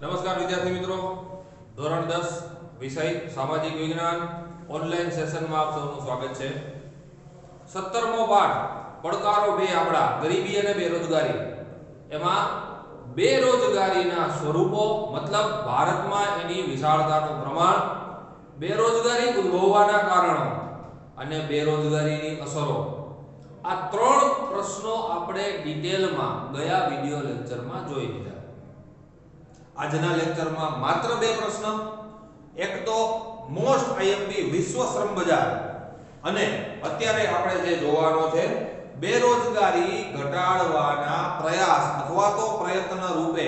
નમસ્કાર વિદ્યાર્થી મિત્રો, ધોરણ 10 વિષય સામાજિક વિજ્ઞાન ઓનલાઈન સેશનમાં આપ સૌનું સ્વાગત છે. 17મો પાઠ પડકારો 2 આપણા ગરીબી અને બેરોજગારી. એમાં બેરોજગારીના સ્વરૂપો મતલબ ભારતમાં એની વિશાળતાનું પ્રમાણ, બેરોજગારી ઉદ્ભવવાના કારણો અને બેરોજગારીની અસરો. આ 3 પ્રશ્નો આપણે ડિટેલમાં ગયા વિડિયો લેક્ચરમાં જોઈ લીધા. આજના લેક્ચરમાં માત્ર 2 પ્રશ્ન, એક તો મોસ્ટ આઈએમપી વિશ્વ શ્રમ બજાર અને અત્યારે આપણે જે જોવાનો છે બેરોજગારી ઘટાડવાના પ્રયાસ અથવા તો પ્રયત્ન રૂપે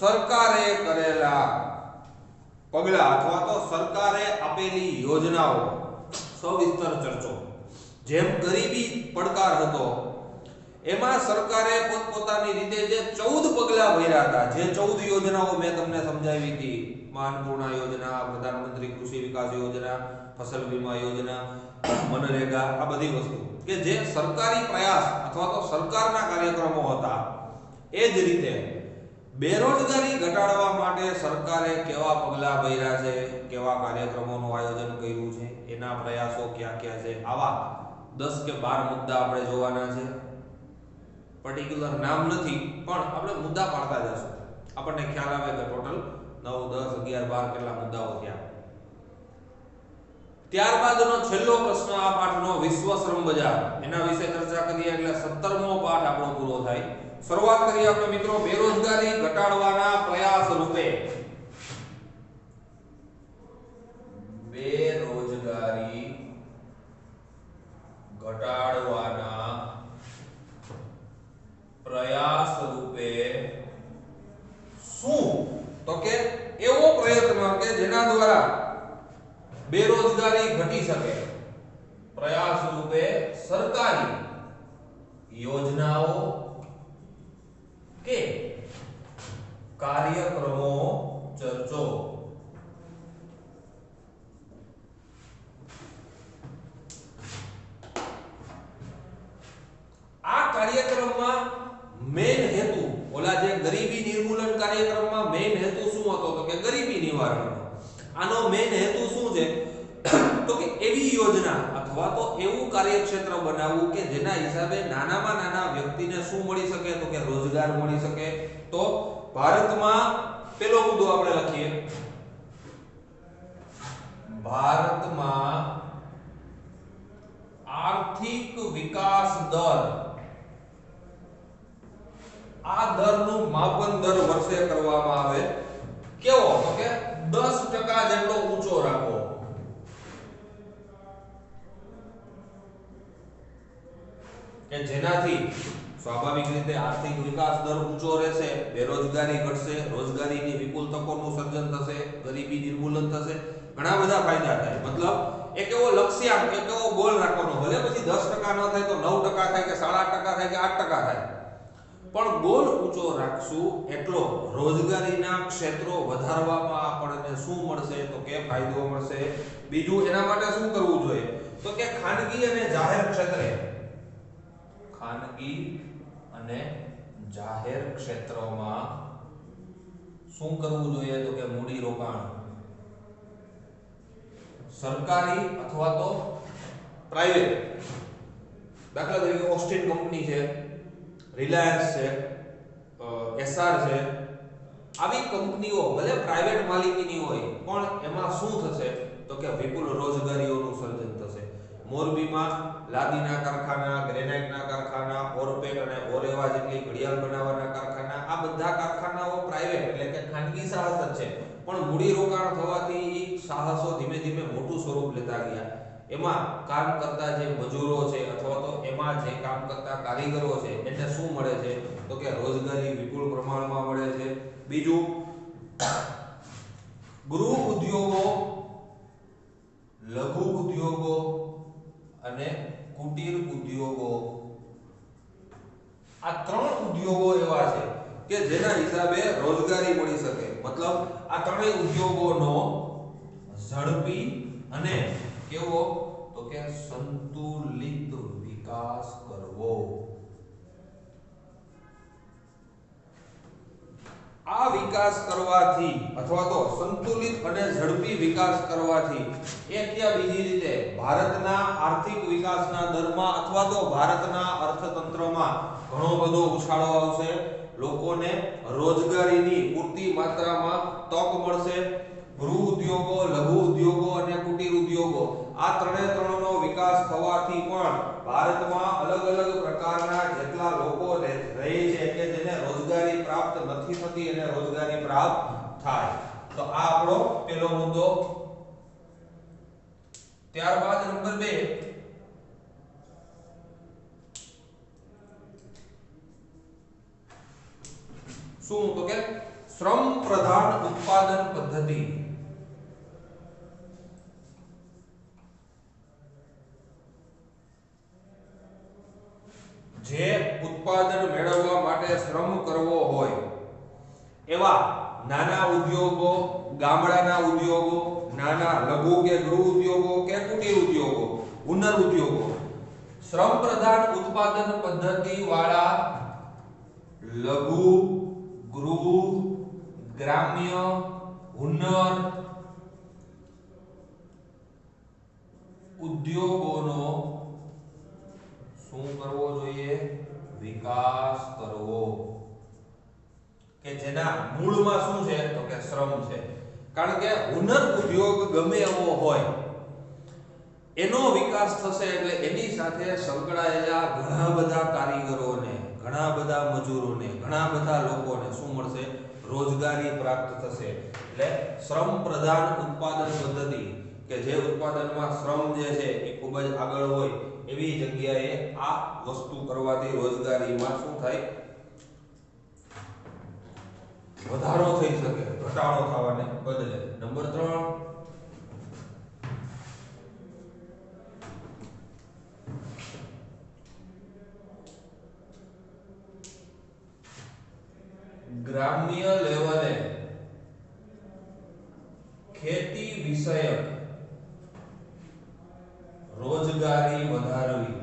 સરકારે કરેલા પગલાં અથવા તો સરકારે આપેલી યોજનાઓ સવિસ્તર ચર્ચો. જેમ ગરીબી પડકાર હતો એમાં સરકારે પોતપોતાની રીતે જે 14 પગલાં ભર્યા હતા, જે 14 યોજનાઓ મેં તમને સમજાવી હતી, અન્નપૂર્ણા યોજના, પ્રધાનમંત્રી કૃષિ વિકાસ યોજના, ફસલ વીમા યોજના, મનરેગા, આ બધી વસ્તુ કે જે સરકારી પ્રયાસ અથવા તો સરકારના કાર્યક્રમો હતા. એ જ રીતે બેરોજગારી ઘટાડવા માટે સરકારે કેવા પગલાં ભર્યા છે, કેવા કાર્યક્રમોનું આયોજન કર્યું છે, એના પ્રયાસો ક્યાં ક્યાં છે, આવા 10 કે 12 મુદ્દા આપણે જોવાના છે. પર્ટિક્યુલર નામ નથી પણ આપણે મુદ્દા પાડતા જશું, આપણને ખ્યાલ આવે કે ટોટલ 9 10 11 12 કેટલા મુદ્દાઓ થયા. ત્યારબાદનો છેલ્લો પ્રશ્ન આ પાઠનો વિશ્વ શ્રમ બજાર, એના વિશે ચર્ચા કરીએ એટલે 17મો પાઠ આપણો પૂરો થાય. શરૂઆત કરીએ આપણે મિત્રો બેરોજગારી ઘટાડવાના પ્રયાસ રૂપે. બેરોજગારી ઘટાડવાના પ્રયાસ રૂપે શું, તો કે એવો પ્રયત્ન કે જેના દ્વારા બેરોજગારી ઘટી શકે. પ્રયાસ રૂપે સરકારી યોજનાઓ કે કાર્યક્રમો ચર્ચો. આ કાર્યક્રમમાં મેઇન હેતુ, ઓલા જે ગરીબી નિર્મૂલન કાર્યક્રમમાં મેઇન હેતુ શું હતો તો કે ગરીબી નિવારણ. આનો મેઇન હેતુ શું છે તો કે એવી યોજના અથવા તો એવું કાર્યક્ષેત્ર બનાવવું કે જેના હિસાબે નાનામાં નાના વ્યક્તિને શું મળી શકે તો કે રોજગાર મળી શકે. તો ભારતમાં પેલો મુદ્દો આપણે લખીએ, ભારતમાં આર્થિક વિકાસ દર, આ દરનું માપન દર વર્ષે કરવામાં આવે. કેવો તો કે 10% જેટલો ઊંચો રાખવો. કે જેનાથી સ્વાભાવિક રીતે આર્થિક વિકાસ દર ઊંચો રહેશે, બેરોજગારી ઘટશે, રોજગારીની વિપુલ તકોનું સર્જન થશે, ગરીબી નિર્મૂલન થશે, ઘણા બધા ફાયદા થાય. મતલબ એક એવો લક્ષ્યાંક, એક એવો ગોલ રાખવાનો, ભલે પછી 10% ન થાય તો 9% થાય કે 8.5% થાય કે 8% થાય, પણ ગોલ ઊંચો રાખશું એટલો રોજગારીના ક્ષેત્રો વધારવામાં આપણને શું મળશે તો કે ફાયદો મળશે. બીજું એના માટે શું કરવું જોઈએ તો કે ખાનગી અને જાહેર ક્ષેત્રે, ખાનગી અને જાહેર ક્ષેત્રોમાં શું કરવું જોઈએ તો કે મૂડી રોકાણ. સરકારી અથવા તો પ્રાઇવેટ, દાખલા તરીકે ઓસ્ટિન કંપની છે, રિલાયન્સ છે, એસઆર છે, આવી કંપનીઓ ભલે પ્રાઇવેટ માલિકીની હોય પણ એમાં શું થશે તો કે વિપુલ રોજગારીઓનું સર્જન થશે. મોરબીમાં લાદીના કારખાના, ગ્રેનાઇટના કારખાના, ઓરપેટ અને ઓરેવા જેટલી ઘડિયાળ બનાવવાના કારખાના, આ બધા કારખાનાઓ પ્રાઇવેટ એટલે કે ખાનગી સાહસ જ છે, પણ મૂડી રોકાણ થવાથી સાહસો ધીમે ધીમે મોટું સ્વરૂપ લેતા ગયા. એમાં કામ કરતા જે મજૂરો છે અથવા તો એમાં જે કામ કરતા કારીગરો છે એને શું મળે છે તો કે રોજગારી વિપુલ પ્રમાણમાં મળે છે. બીજું ગૃહ ઉદ્યોગો, લઘુ ઉદ્યોગો અને કુટીર ઉદ્યોગો, આ 3 ઉદ્યોગો એવા છે કે જેના હિસાબે રોજગારી મળી શકે. મતલબ આ 3 ઉદ્યોગોનો ઝડપી અને કેવો તો કે સંતુલિત વિકાસ કરવો. આ વિકાસ કરવાથી અથવા તો સંતુલિત અને ઝડપી વિકાસ કરવાથી એક યા બીજી રીતે ભારતના આર્થિક વિકાસના દરમાં અથવા તો ભારતના અર્થતંત્રમાં ઘણો બધો ઉછાળો આવશે, લોકોને રોજગારીની પૂરતી માત્રામાં તક મળશે, ગૃહ ઉદ્યોગો, લઘુ ઉદ્યોગો અને કુટીર ઉદ્યોગો આ ત્રણનો વિકાસ થવાથી પણ ભારતમાં અલગ અલગ પ્રકારના જેટલા લોકો રહે છે કે જેને રોજગારી પ્રાપ્ત નથી થતી અને રોજગારી પ્રાપ્ત થાય. તો આ આપણો પહેલો મુદ્દો. ત્યારબાદ નંબર 2 શું તો કે શ્રમ પ્રધાન ઉત્પાદન પદ્ધતિ. જે ઉત્પાદન મેળવવા માટે શ્રમ કરવો હોય એવા નાના ઉદ્યોગો, ગામડાના ઉદ્યોગો, નાના લઘુ કે ગૃહ ઉદ્યોગો કે કુટીર ઉદ્યોગો, હુનર ઉદ્યોગો, શ્રમ પ્રધાન ઉત્પાદન પદ્ધતિ વાળા લઘુ, ગૃહ, ગ્રામ્ય, હુનર ઉદ્યોગોનો શું કરવો જોઈએ? વિકાસ કરવો. કે જેના મૂળમાં શું છે તો કે શ્રમ છે. કારણ કે હુનર ઉદ્યોગ ગમે એવો હોય એનો વિકાસ થશે એટલે એની સાથે સંકળાયેલા ઘણા બધા કારીગરોને, ઘણા બધા મજૂરોને, ઘણા બધા લોકોને શું મળશે? રોજગારી પ્રાપ્ત થશે. એટલે શ્રમ પ્રધાન ઉત્પાદન પદ્ધતિ કે જે ઉત્પાદનમાં શ્રમ જે છે એ ખૂબ જ આગળ હોય એવી જગ્યાએ આ વસ્તુ કરવાથી રોજગારીમાં શું થાય? વધારો થઈ શકે, ઘટાડો થવાને બદલે. નંબર 3 ગ્રામ્ય લેવલે ખેતી વિષયક રોજગારી વધારવી.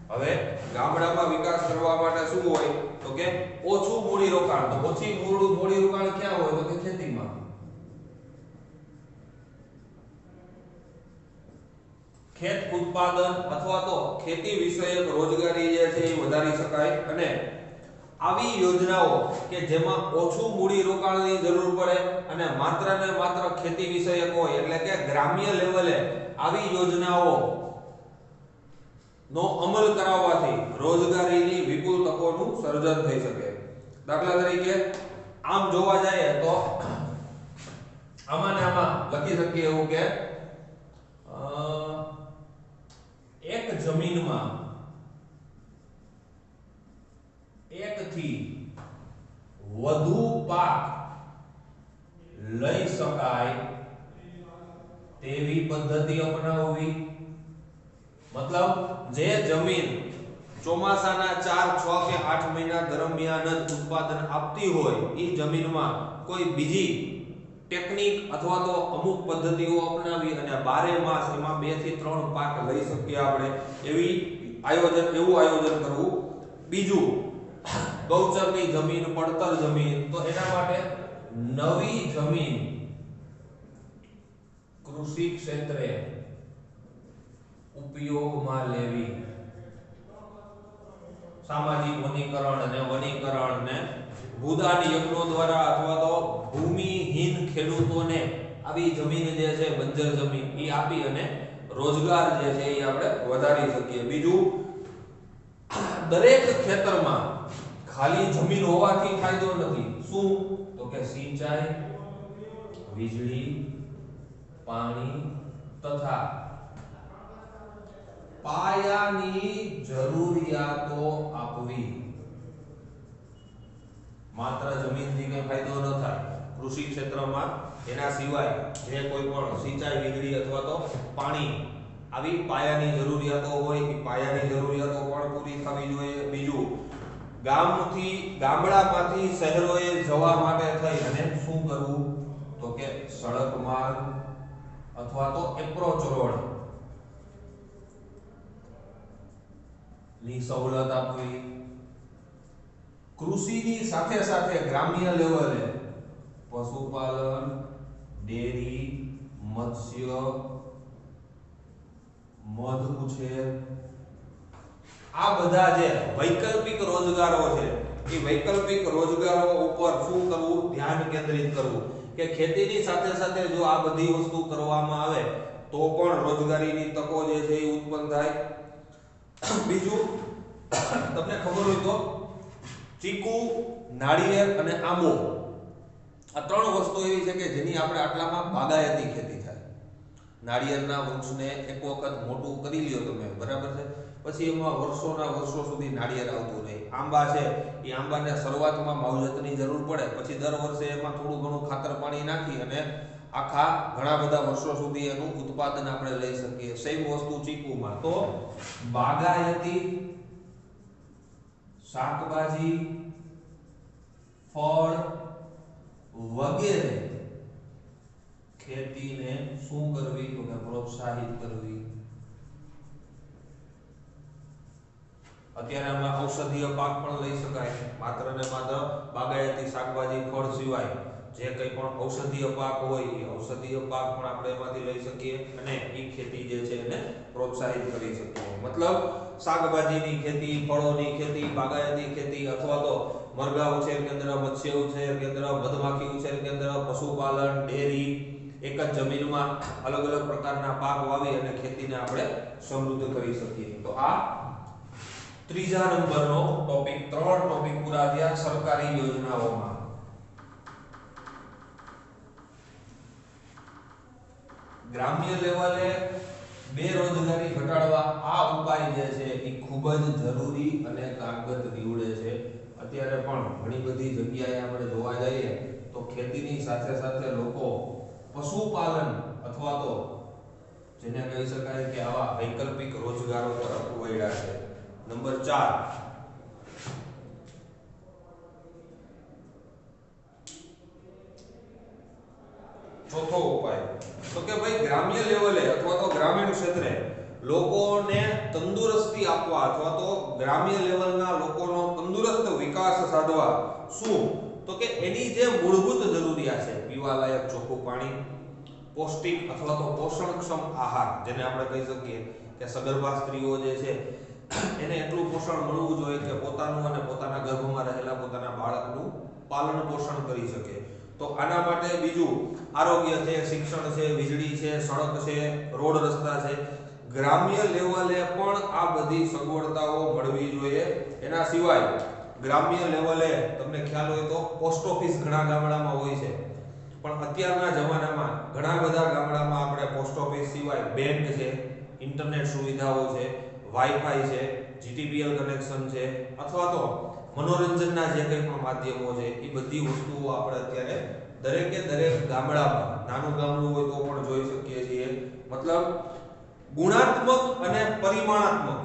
હવે ગામડામાં વિકાસ કરવા માટે શું હોય તો કે ઓછું મૂડી રોકાણ. તો ઓછી મૂડી રોકાણ ક્યાં હોય તો કે ખેતીમાં. ખેત ઉત્પાદન અથવા તો ખેતી વિષયક રોજગારી જે છે એ વધારી શકાય. અને આવી યોજનાઓ કે જેમાં ઓછું મૂડી રોકાણની જરૂર પડે અને માત્ર ને માત્ર ખેતી વિષયક હોય એટલે કે ગ્રામ્ય લેવલે આવી યોજનાઓ નો અમલ કરાવવાથી રોજગારીની વિપુલ તકોનું સર્જન થઈ શકે. દાખલા તરીકે આમ જોવા જઈએ તો આમાં લખી શકીએ એવું કે એક જમીનમાં એકથી વધુ પાક લઈ શકાય તેવી પદ્ધતિ અપનાવવી. મતલબ જે જમીન ચોમાસાના 4, 6 કે 8 મહિના દરમિયાન જ ઉત્પાદન આપતી હોય એ જમીનમાં કોઈ બીજી ટેકનિક અથવા તો અમુક પદ્ધતિઓ અપનાવી અને 12 માસ એમાં 2 થી 3 પાક લઈ શકીએ આપણે એવું આયોજન કરવું. બીજું ગૌચરની જમીન, પડતર જમીન, તો એના માટે નવી જમીન કૃષિ ક્ષેત્રે ઉપયોગમાં લેવી. સામાજિક વનીકરણ ને ભૂદાન યજ્ઞો દ્વારા અથવા તો ભૂમિહીન ખેડૂતોને આવી જમીન જે છે બંજર જમીન એ આપી અને રોજગાર જે છે એ આપણે વધારી શકીએ. બીજું દરેક ખેતરમાં ખાલી જમીન હોવાથી ફાયદો નથી. શું તો કે સિંચાઈ, વીજળી, પાણી તથા પાયાની જરૂરિયાતો આપવી. માત્ર જમીનથી કઈ ફાયદો ન થાય. કૃષિ ક્ષેત્રમાં એના સિવાય જે કોઈ પણ સિંચાઈ, વીજળી અથવા તો પાણી આવી પાયાની જરૂરિયાતો હોય એ પાયાની જરૂરિયાતો પણ પૂરી થવી જોઈએ. બીજું ગામડામાંથી શહેરોએ જવા માટે થઈ અને શું કરવું તો કે સડક માર્ગ અથવા તો એપ્રોચ રોડ ની સવલત આપવી. કૃષિની સાથે સાથે ગ્રામ્ય લેવલે પશુપાલન, ડેરી, મત્સ્ય, મધ ઉછેર, આ બધા જે વૈકલ્પિક રોજગારો છે એ વૈકલ્પિક રોજગારો ઉપર શું કરવું, ધ્યાન કેન્દ્રિત કરવું કે ખેતીની સાથે સાથે જો આ બધી વસ્તુ કરવામાં આવે તો પણ રોજગારીની તકો જે છે એ ઉત્પન્ન થાય. બીજું તમને ખબર હોય તો ચીકુ, નાળિયેર અને આંબો આ ત્રણ વસ્તુ એવી છે કે જેની આપણે આટલામાં બાગાયતી ખેતી થાય. નાળિયેરના વૃક્ષને એક વખત મોટું કરી લ્યો તમે, બરાબર છે, પછી એમાં વર્ષોના વર્ષો સુધી નાળિયેર આવતું નહીં. આંબા છે એ આંબાને શરૂઆતમાં માવજતની જરૂર પડે, પછી દર વર્ષે એમાં થોડું ઘણું ખાતર પાણી નાખી અને આખા ઘણા બધા વર્ષો સુધી એનું ઉત્પાદન આપણે લઈ શકીએ. સેમ વસ્તુ ચીકુમાં. તો બાગાયતી શાકભાજી, ફળ વગેરે ખેતીને શું કરવી, તો કે પ્રોત્સાહિત કરવી. અત્યારે આમાં ઔષધીય પાક પણ લઈ શકાય. માત્ર ને માત્ર બાગાયતી શાકભાજી, ફળ સિવાય જે કંઈ પણ ઔષધીય પાક હોય એ ઔષધીય પાક પણ આપણે એમાંથી લઈ શકીએ અને એ ખેતી જે છે એને પ્રોત્સાહિત કરી શકીએ. મતલબ શાકભાજીની ખેતી, ફળોની ખેતી, બાગાયતી ખેતી અથવા તો મરઘા ઉછેર કેન્દ્ર, મત્સ્ય ઉછેર કેન્દ્ર, મધમાખી ઉછેર કેન્દ્ર, પશુપાલન, ડેરી, એક જ જમીનમાં અલગ અલગ પ્રકારના પાક વાવી અને ખેતીને આપણે સમૃદ્ધ કરી શકીએ. તો આ ત્રીજા નંબરનો ટોપિક. 3 ટોપિક પૂરા થયા સરકારી યોજનાઓમાં. ગ્રામ્ય લેવલે બેરોજગારી ઘટાડવા આ ઉપાય જે છે એ ખૂબ જ જરૂરી અને કારગર નીવડે છે. અત્યારે પણ ઘણી બધી જગ્યાએ આપણે જોવા જઈએ તો ખેતીની સાથે સાથે લોકો પશુપાલન અથવા તો જેને કહી શકાય કે આવા વૈકલ્પિક રોજગારો તરફ વળ્યા છે. નંબર 4, ચોથો ઉપાય તો કે ભાઈ ગ્રામ્ય લેવલે અથવા તો ગ્રામીણ ક્ષેત્રે લોકોને તંદુરસ્તી આપવા અથવા તો ગ્રામ્ય લેવલના લોકોનો તંદુરસ્ત વિકાસ સાધવા શું, તો કે એની જે મૂળભૂત જરૂરિયાત છે, પીવાલાયક ચોખ્ખું પાણી, પૌષ્ટિક અથવા તો પોષણક્ષમ આહાર, જેને આપણે કહી શકીએ કે સગર્ભા સ્ત્રીઓ જે છે એને એટલું પોષણ મળવું જોઈએ કે પોતાનું અને પોતાના ગર્ભમાં રહેલા પોતાના બાળકનું પાલન પોષણ કરી શકે. તો આના માટે બીજું આરોગ્ય છે, શિક્ષણ છે, વીજળી છે, સડક છે, રોડ રસ્તા છે. ગ્રામ્ય લેવલે પણ આ બધી સગવડતાઓ મળવી જોઈએ. એના સિવાય ગ્રામ્ય લેવલે તમને ખ્યાલ હોય તો પોસ્ટ ઓફિસ ઘણા ગામડામાં હોય છે, પણ અત્યારના જમાનામાં ઘણા બધા ગામડામાં આપણે પોસ્ટ ઓફિસ સિવાય બેંક છે, ઇન્ટરનેટ સુવિધાઓ છે, વાઈફાઈ છે, જીટીપીએલ કનેક્શન છે અથવા તો મનોરંજનના જે કંઈ પણ માધ્યમો છે એ બધી વસ્તુઓ આપણે અત્યારે દરેકે દરેક ગામડામાં, નાનું ગામડું હોય તો પણ જોઈ શકીએ છીએ. મતલબ ગુણાત્મક અને પરિમાણાત્મક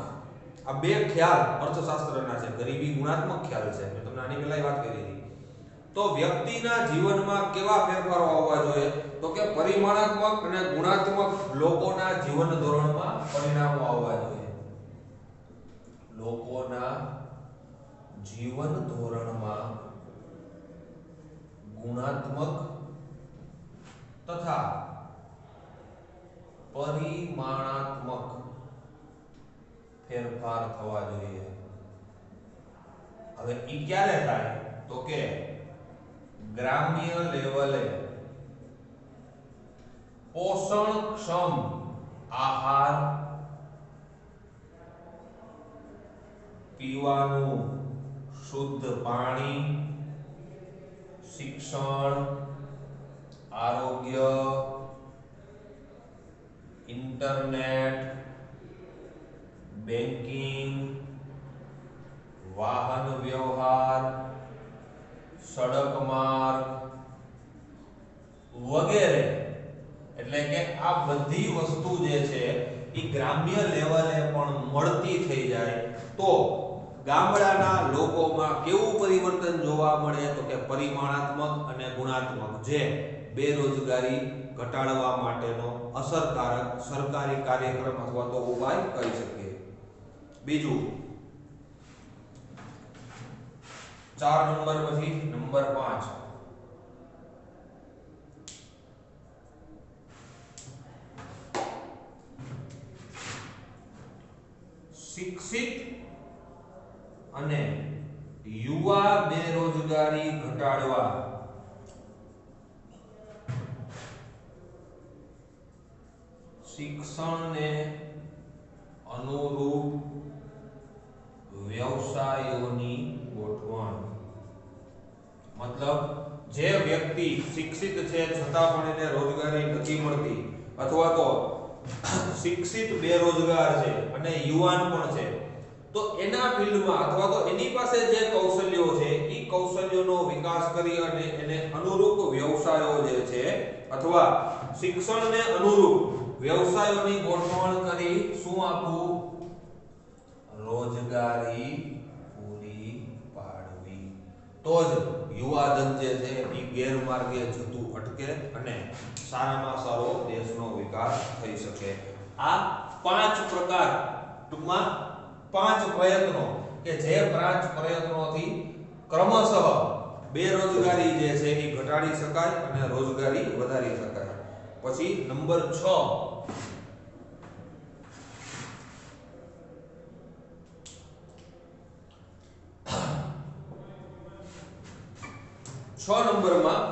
આ બે ખ્યાલ અર્થશાસ્ત્રના છે. ગરીબી ગુણાત્મક ખ્યાલ છે, મેં તમને આની પહેલા વાત કરી હતી. તો વ્યક્તિના જીવનમાં કેવા ફેરફારો આવવા જોઈએ, તો કે પરિમાણાત્મક અને ગુણાત્મક લોકોના જીવન ધોરણમાં પરિણામો આવવા જોઈએ. લોકોના જીવન ધોરણમાં ગુણાત્મક તથા પરિમાણાત્મક ફેરફાર થવા જોઈએ. હવે ઈ ક્યારે થાય, તો કે ગ્રામ્ય લેવલે પોષણક્ષમ આહાર, પીવાનું શુદ્ધ પાણી, શિક્ષણ, આરોગ્ય, ઇન્ટરનેટ, બેન્કિંગ, વાહન વ્યવહાર, સડક માર્ગ વગેરે, એટલે કે આ બધી વસ્તુ જે છે એ ગ્રામ્ય લેવલે પણ મળતી થઈ જાય તો ગામડાના લોકોમાં કેવું પરિવર્તન જોવા મળે, તો કે પરિમાણાત્મક અને ગુણાત્મક, જે બેરોજગારી ઘટાડવા માટેનો અસરકારક સરકારી કાર્યક્રમ અથવા તો ઉપાય કહી શકીએ. બીજું, 4 નંબર પછી નંબર 5 શિક્ષિત અને યુવા બેરોજગારી ઘટાડવા શિક્ષણને અનુરૂપ વ્યવસાયોની ગોઠવણ મતલબ જે વ્યક્તિ શિક્ષિત છે છતાં પણ એને રોજગારી નથી મળતી અથવા તો શિક્ષિત બેરોજગાર છે અને યુવાન પણ છે તો એના ફિલ્ડમાં અથવા તો એની પાસે જે કૌશલ્યો છે એ કૌશલ્યોનો વિકાસ કરી અને એને અનુરૂપ વ્યવસાયો જે છે અથવા શિક્ષણને અનુરૂપ વ્યવસાયોની ગોઠવણ કરી શું આપવું રોજગારી પૂરી પાડવી તો જ યુવાધન જે છે એ ગેરમાર્ગે જતું અટકે અને સારામાં સારો દેશનો વિકાસ થઈ શકે આ 5 પ્રકાર ટૂંકમાં 5 પ્રયત્નો કે જે 5 પ્રયત્નોથી ક્રમશઃ બેરોજગારી જે છે એ ઘટાડી શકાય અને રોજગારી વધારી શકાય પછી નંબર 6 નંબરમાં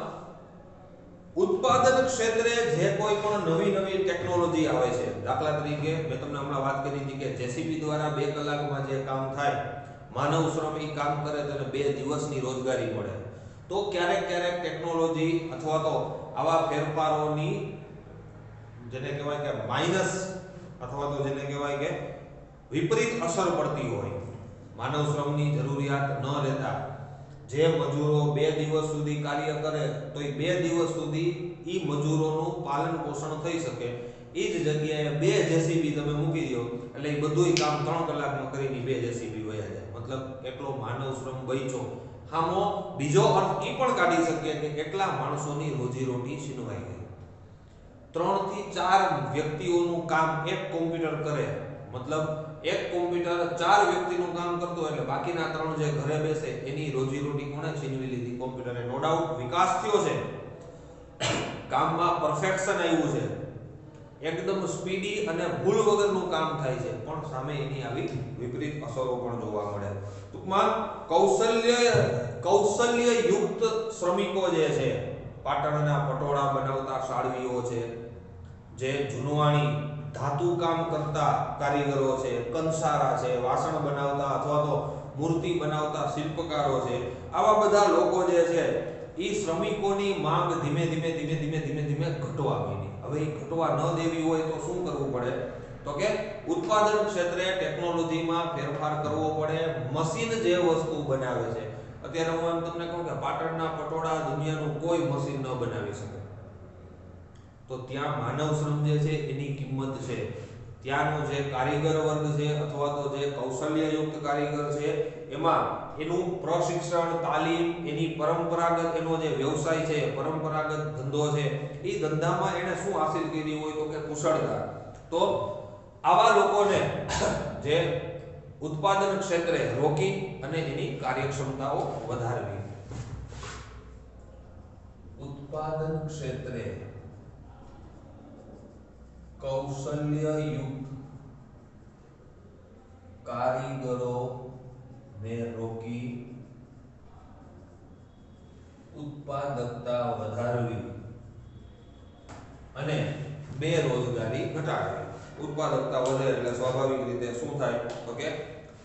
ઉત્પાદન ક્ષેત્રે જે કોઈ પણ નવી ટેકનોલોજી આવે છે દાખલા તરીકે મેં તમને હમણાં વાત કરી હતી કે જેસીબી દ્વારા 2 કલાકમાં જે કામ થાય માનવ શ્રમ એ કામ કરે તો 2 દિવસની રોજગારી મળે તો ક્યારેક ટેકનોલોજી અથવા તો આવા ફેરફારોની જેને કહેવાય કે માઈનસ અથવા તો જેને કહેવાય કે વિપરીત અસર પડતી હોય માનવ શ્રમની જરૂરિયાત ન રહેતા જે મજૂરો 2 દિવસ સુધી કાર્ય કરે તો એ 2 દિવસ સુધી ઈ મજૂરોનું પાલન પોષણ થઈ શકે એ જ જગ્યાએ 2 જેસીબી તમે મૂકી દો એટલે એ બધુંય કામ 3 કલાકમાં કરીને 2 જેસીબી વયા જાય મતલબ એટલો માનવ શ્રમ બચ્યો હામો બીજો અર્થ એ પણ કાઢી શકીએ કે કેટલા માણસોની રોજીરોટી છીનવાઈ ગઈ 3 થી 4 વ્યક્તિઓનું કામ એક કોમ્પ્યુટર કરે મતલબ એક કોમ્પ્યુટર 4 વ્યક્તિનું કામ કરતો એટલે બાકીના 3 જે ઘરે બેસે એની રોજીરોટી કોણે છીનવી લીધી કોમ્પ્યુટરે નો ડાઉટ વિકાસ થયો છે કામમાં પરફેક્શન આવ્યું છે એકદમ સ્પીડી અને ભૂલ વગરનું કામ થાય છે પણ સામે એની આવી વિપરીત અસરો પણ જોવા મળે ટૂંકમાં કૌશલ્ય યુક્ત શ્રમિકો જે છે પાટણના પટોળા બનાવતા સાળવીઓ છે જે જુનવાણી ધાતુ કામ કરતા કારીગરો છે કંસારા છે વાસણ બનાવતા અથવા તો મૂર્તિ બનાવતા શિલ્પકારો છે આવા બધા લોકો જે છે ઈ શ્રમિકોની માંગ ધીમે ધીમે ઘટવા માંડી હવે ઈ ઘટવા ન દેવી હોય તો શું કરવું પડે તો કે ઉત્પાદન ક્ષેત્રે ટેકનોલોજીમાં ફેરફાર કરવો પડે મશીન જે વસ્તુ બનાવે છે અત્યારે હું તમને કહું કે પાટણના પટોળા દુનિયાનું કોઈ મશીન ન બનાવી શકે તો ત્યાં માનવ શ્રમ જે છે એની કિંમત છે ત્યાંનો જે કારીગર વર્ગ છે અથવા તો જે કૌશલ્યયુક્ત કારીગર છે એમાં એનું પ્રશિક્ષણ તાલીમ એની પરંપરાગત એનો જે વ્યવસાય છે પરંપરાગત ધંધો છે એ ધંધામાં એને શું હાસિલ કરી હોય તો કે કુશળતા તો આવા લોકોને જે ઉત્પાદન ક્ષેત્રે રોકી અને એની કાર્યક્ષમતાઓ વધારવી ઉત્પાદન ક્ષેત્રે કૌશલ્યયુક્ત કારીગરો ને રોકી ઉત્પાદકતા વધારવી અને બેરોજગારી ઘટાડવી ઉત્પાદકતા વધે એટલે સ્વાભાવિક રીતે શું થાય તો કે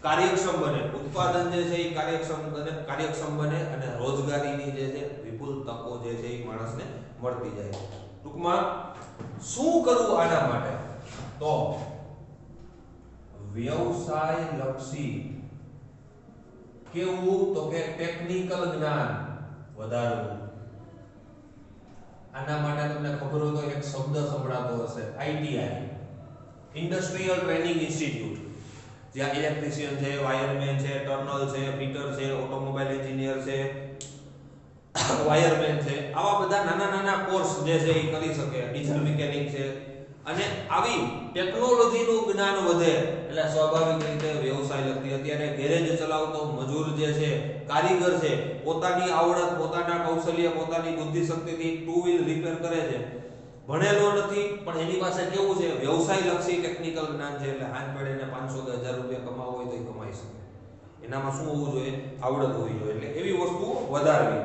કાર્યક્ષમ બને ઉત્પાદન જે છે એ કાર્યક્ષમ બને અને રોજગારીની જે છે વિપુલ તકો જે છે એ માણસને મળતી જાય ટૂંકમાં શું કરવું આના માટે તો વ્યવસાય લક્ષી કેવું તો કે ટેકનિકલ જ્ઞાન વધારવું આના માટે તમને ખબર હોય તો એક શબ્દ સંભળાતો હશે આઈટીઆઈ ઇન્ડસ્ટ્રીયલ ટ્રેનિંગ ઇન્સ્ટિટ્યૂટ જ્યાં ઇલેક્ટ્રિશિયન છે વાયરમેન છે ટર્નલ છે ફિટર છે ઓટોમોબાઈલ એન્જિનિયર છે વાયરમેન છે આવા બધા નાના કોર્સ જે છે એ કરી શકે ડીઝલ મિકેનિક છે અને આવી ટેકનોલોજીનું જ્ઞાન વધે એટલે સ્વાભાવિક રીતે વ્યવસાય લગતી અત્યારે ગેરેજ ચલાવતો મજૂર જે છે, કારીગર છે, પોતાની આવડત, પોતાના કૌશલ્ય, પોતાની બુદ્ધિ શક્તિથી ટુ વ્હીલ રિપેર કરે છે, ભણેલો નથી પણ એની પાસે કેવું છે, વ્યવસાય લક્ષી ટેકનિકલ જ્ઞાન છે, એટલે હાથ પેડે 500 કે 1000 રૂપિયા કમાવો હોય તો એ કમાઈ શકે. એનામાં શું હોવું જોઈએ? આવડત હોવી જોઈએ. એટલે એવી વસ્તુઓ વધારવી.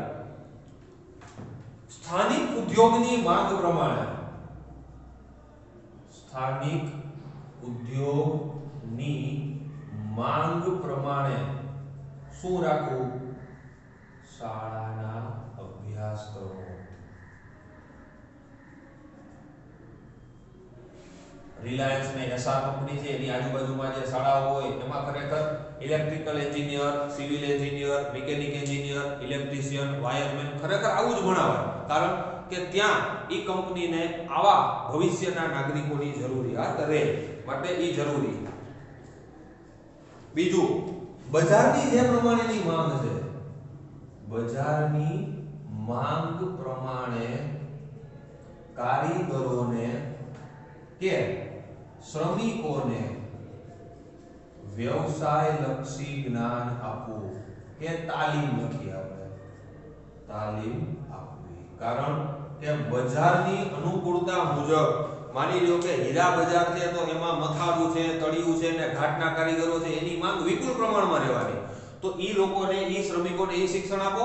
સ્થાનિક ઉદ્યોગની માંગ પ્રમાણે, સ્થાનિક ઉદ્યોગની માંગ પ્રમાણે શું રાખવું? શાળાના અભ્યાસક્રમો. રિલાયન્સ ને એસઆર કંપની છે એની આજુબાજુમાં જે શાળાઓ હોય એમાં ખરેખર electrical engineer, civil engineer, mechanic engineer, electrician, wireman ખરેખર આવું જ ભણાવાય. કારણ કે ત્યાં ઈ કંપનીને આવા ભવિષ્યના નાગરિકોની જરૂરિયાત રહે માટે ઈ જરૂરી. બીજું, બજારની જે પ્રમાણેની માંગ છે, બજારની માંગ પ્રમાણે કારીગરોને કે શ્રમિકોને વ્યવસાય લક્ષી જ્ઞાન આપવું કે તાલીમ લખી આપણે તાલીમ આપવી. કારણ કે બજારની અનુકૂળતા મુજબ માની લો કે હીરા બજાર છે તો એમાં મથાળું છે, તળિયું છે ને ઘાટના કારીગરો છે એની માંગ વિપુલ પ્રમાણમાં રહેવાની. તો ઈ લોકોને, ઈ શ્રમિકોને ઈ શિક્ષણ આપો.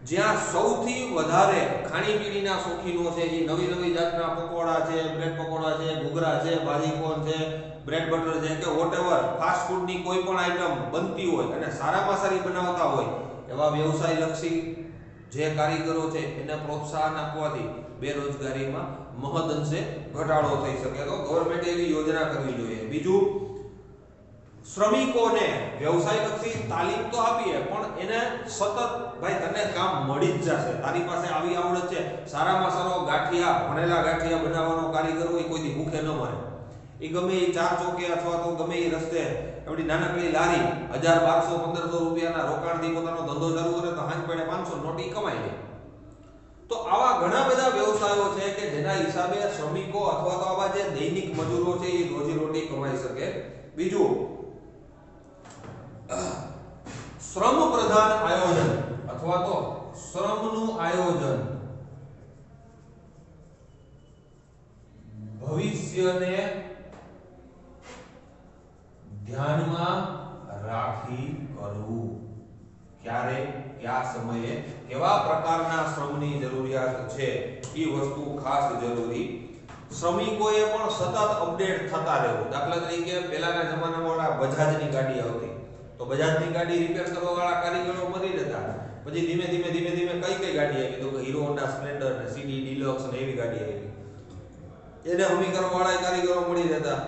જ્યાં સૌથી વધારે ખાણીપીણીના શોખીનો છે એ નવી નવી જાતના પકોડા છે, બ્રેડ પકોડા છે, ઘૂઘરા છે, ભાજીકોન છે, બ્રેડ બટર છે કે વોટેવર ફાસ્ટ ફૂડની કોઈ પણ આઈટમ બનતી હોય અને સારામાં સારી બનાવતા હોય એવા વ્યવસાય લક્ષી જે કારીગરો છે એને પ્રોત્સાહન આપવાથી બેરોજગારીમાં મહદઅંશે ઘટાડો થઈ શકે. તો ગવર્નમેન્ટે એવી યોજના કરવી જોઈએ. બીજું, શ્રમિકોને વ્યવસાયલક્ષી તાલીમ તો આપીએ પણ એને સતત ભાઈ તને કામ મળી જ જશે, તારી પાસે આવી આવડત છે, સારામાં સારો ગાંઠિયા, ભણેલા ગાંઠિયા બનાવવાનો કારીગર હોય કોઈ દી ભૂખે ન મરે. એ ગમે એ ચાર ચોકે અથવા તો ગમે એ રસ્તે એવડી નાનકડી લારી 1000, 1200, 1500 રૂપિયાના રોકાણથી પોતાનો ધંધો ચાલુ કરે તો હાંજ પડે 500 નોટ કમાઈ લે. તો આવા ઘણા બધા વ્યવસાયો છે કે જેના હિસાબે શ્રમિકો અથવા તો આવા જે દૈનિક મજૂરો છે એ રોજીરોટી કમાઈ શકે. બીજું, શ્રમ પ્રધાન આયોજન અથવા તો શ્રમનું આયોજન ભવિષ્યને ધ્યાનમાં રાખી કરવું. ક્યારે, કયા સમયે, કેવા પ્રકારના શ્રમની જરૂરિયાત છે એ વસ્તુ ખાસ જરૂરી. શ્રમિકોએ પણ સતત અપડેટ થતા રહેવું. દાખલા તરીકે પહેલાના જમાનામાં બજાજની ગાડી આવતી તો બજાજની ગાડી રિપેર કરવા વાળા કારીગરો મળી જતા. પછી ધીમે ધીમે કઈ ગાડી આવી તો હીરો હોન્ડા સ્પ્લેન્ડર ને સીડી ડિલક્સ ને એવી ગાડી આવી. એને હમી કરવા વાળા કારીગરો મળી જતા.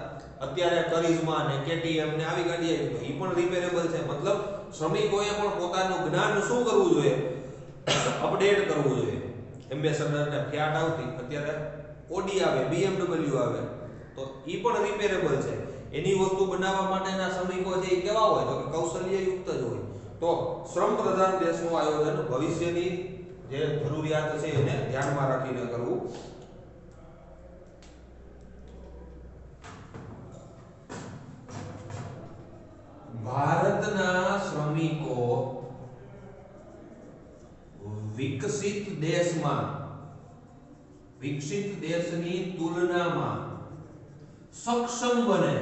અત્યારે કરિઝમા ને કેટીએમ ને આવી ગાડી આવી તો એ પણ રિપેરેબલ છે. મતલબ શ્રમિકોએ પણ પોતાનું જ્ઞાન શું કરવું જોઈએ? અપડેટ કરવું જોઈએ. એમ્બેસેડર ને ફિયાટ આવતી, અત્યારે ઓડી આવે, BMW આવે તો એ પણ રિપેરેબલ છે. એની વસ્તુ બનાવવા માટેના શ્રમિકો છે એ કેવા હોય તો કે કૌશલ્યયુક્ત જ હોય. તો શ્રમ પ્રધાન દેશનું આયોજન ભવિષ્યની જે જરૂરિયાત છે એને ધ્યાનમાં રાખીને કરવું. ભારતના શ્રમિકો વિકસિત દેશની તુલનામાં સક્ષમ બને